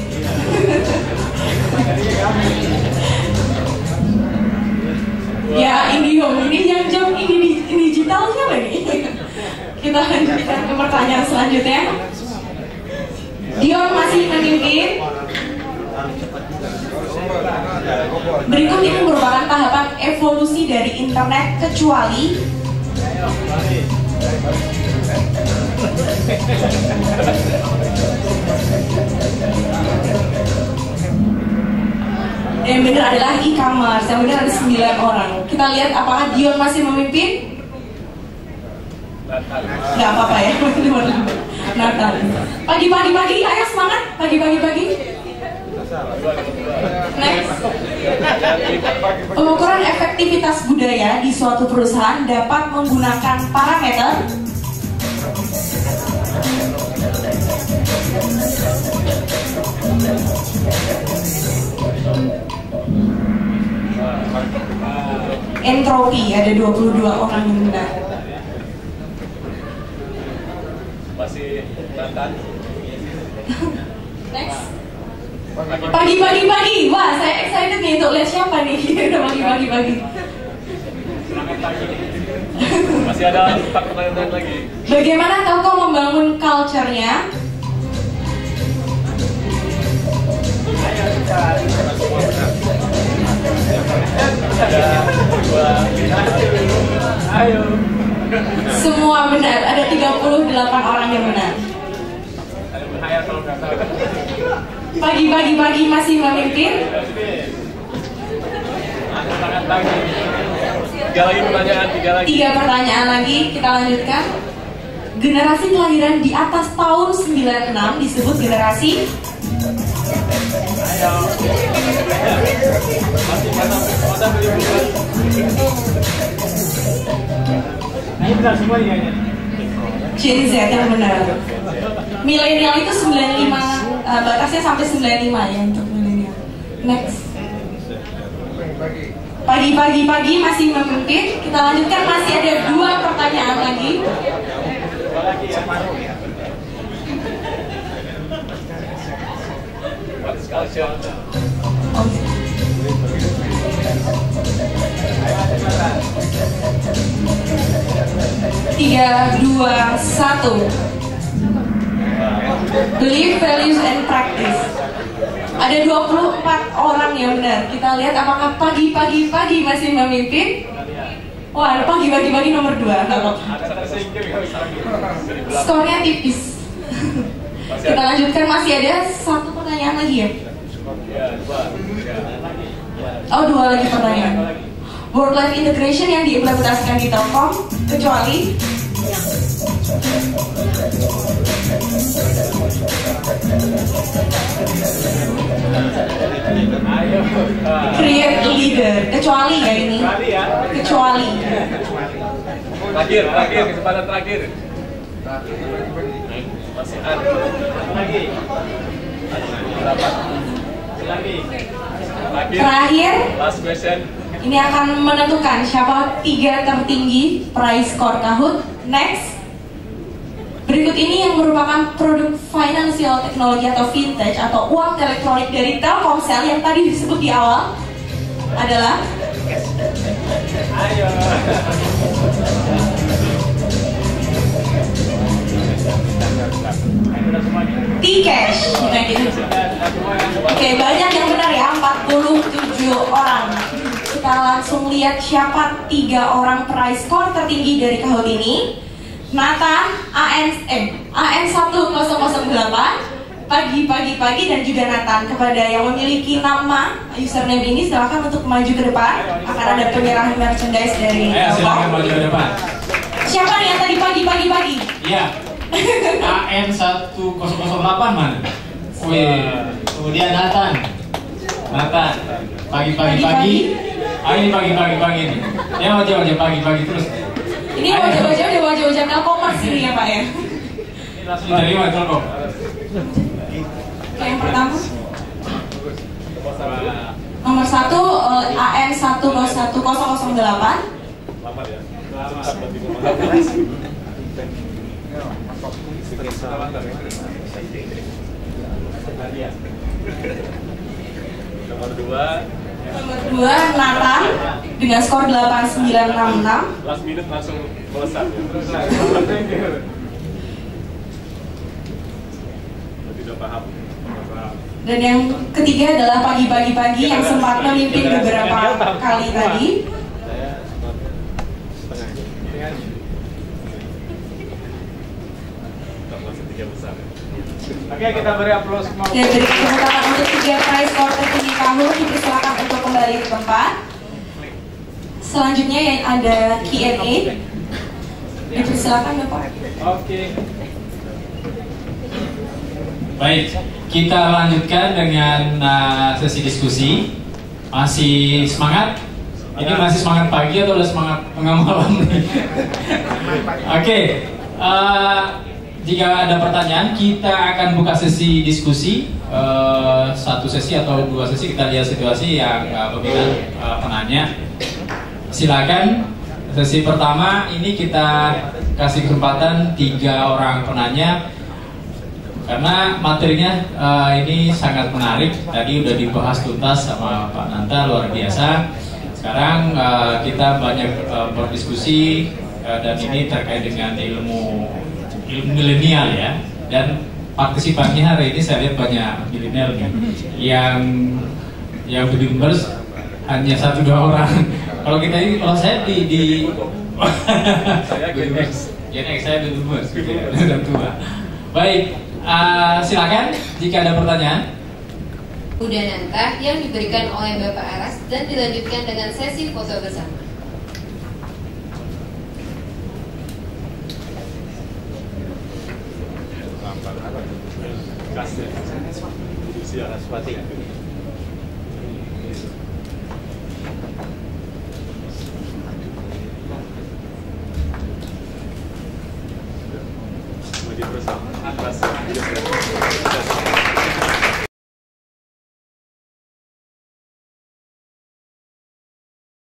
Ya, ini yang jam ini digital siapa nih? Kita lanjutkan ke pertanyaan selanjutnya. Dion masih memimpin. Berikut ini merupakan tahapan evolusi dari internet kecuali yang benar adalah e-commerce, yang benar ada 9 orang. Kita lihat apakah Dion masih memimpin? Gak apa-apa ya. Natal. Pagi-pagi, ayo semangat. Pagi-pagi. Next. Pengukuran efektivitas budaya di suatu perusahaan dapat menggunakan parameter entropi, ada 22 orang yang benar. Masih Nathan. Next. Pagi. Wah, saya excited nih untuk lihat siapa nih. Udah pagi. Masih ada 4 pertanyaan lagi. Bagaimana Telkom membangun culture-nya? Ayo. Semua benar, ada 38 orang yang benar. Pagi masih memimpin. 3 lagi pertanyaan, 3 lagi. 3 pertanyaan lagi, kita lanjutkan. Generasi kelahiran di atas tahun 96 disebut generasi. Gen Z yang benar. Milenial itu 95, batasnya sampai 95 ya untuk milenial. Next. Pagi masih memimpin. Kita lanjutkan, masih ada 2 pertanyaan lagi. Tiga, 2, 1. Belief, values, and practice. Ada 24 orang yang benar. Kita lihat apakah pagi masih memimpin. Wah, pagi nomor 2. Skornya tipis. Kita lanjutkan, masih ada 1 pertanyaan lagi ya. Oh, 2 lagi pertanyaan. Work life integration yang diimplementasikan di Telkom kecuali create leader, kecuali ya ini. Kecuali. Terakhir, kesempatan terakhir. Masih ada. Lagi. Terakhir. Last question. Ini akan menentukan siapa 3 tertinggi price score Kahoot. Next. Berikut ini yang merupakan produk financial teknologi atau vintage atau uang elektronik dari Telkomsel yang tadi disebut di awal adalah T-Cash. Oke, banyak yang benar ya, 47 orang. Kita langsung lihat siapa 3 orang price score tertinggi dari Kahoot ini. Nathan, AN1008, pagi dan juga Nathan. Kepada yang memiliki nama username ini silakan untuk maju ke depan. Akan ada penyerahan merchandise dari silakan maju ke depan. Siapa nih yang tadi pagi? Iya. AN1008 mana? Wih, kemudian Nathan, pagi. Ini pagi nih. Ya wajah pagi terus. Ini wajah Telkomers ini ya Pak ya. Langsung diterima Telkom. Yang pertama nomor 1 AN1008. Nomor 2 Nathan dengan skor 8966. Last minute langsung melesat. Tidak paham. Dan yang ketiga adalah pagi yang sempat memimpin beberapa kali tadi. Oke, kita beri aplaus semua. Dan beri tepuk tangan untuk 3 prize score tertinggi Kahoot. Dipersilakan untuk kembali ke tempat. Selanjutnya yang ada Q&A. Dipersilakan Bapak. Oke. Baik, kita lanjutkan dengan sesi diskusi. Masih semangat? Ini masih semangat pagi atau udah semangat tengah malam nih? Oke. Jika ada pertanyaan, kita akan buka sesi diskusi, 1 sesi atau 2 sesi. Kita lihat situasi yang pemilihan penanya. silakan. Sesi pertama ini kita kasih kesempatan 3 orang penanya karena materinya ini sangat menarik. Tadi udah dibahas tuntas sama Pak Nanta, luar biasa. Sekarang kita banyak berdiskusi dan ini terkait dengan ilmu milenial ya. Dan partisipannya hari ini saya lihat banyak milenial nih yang berdimers hanya 1-2 orang. Kalau kita ini, kalau saya di saya berdimers gitu ya, sudah tua. Baik, silakan jika ada pertanyaan. Udah Nanta yang diberikan oleh Bapak Aras dan dilanjutkan dengan sesi foto bersama. Atas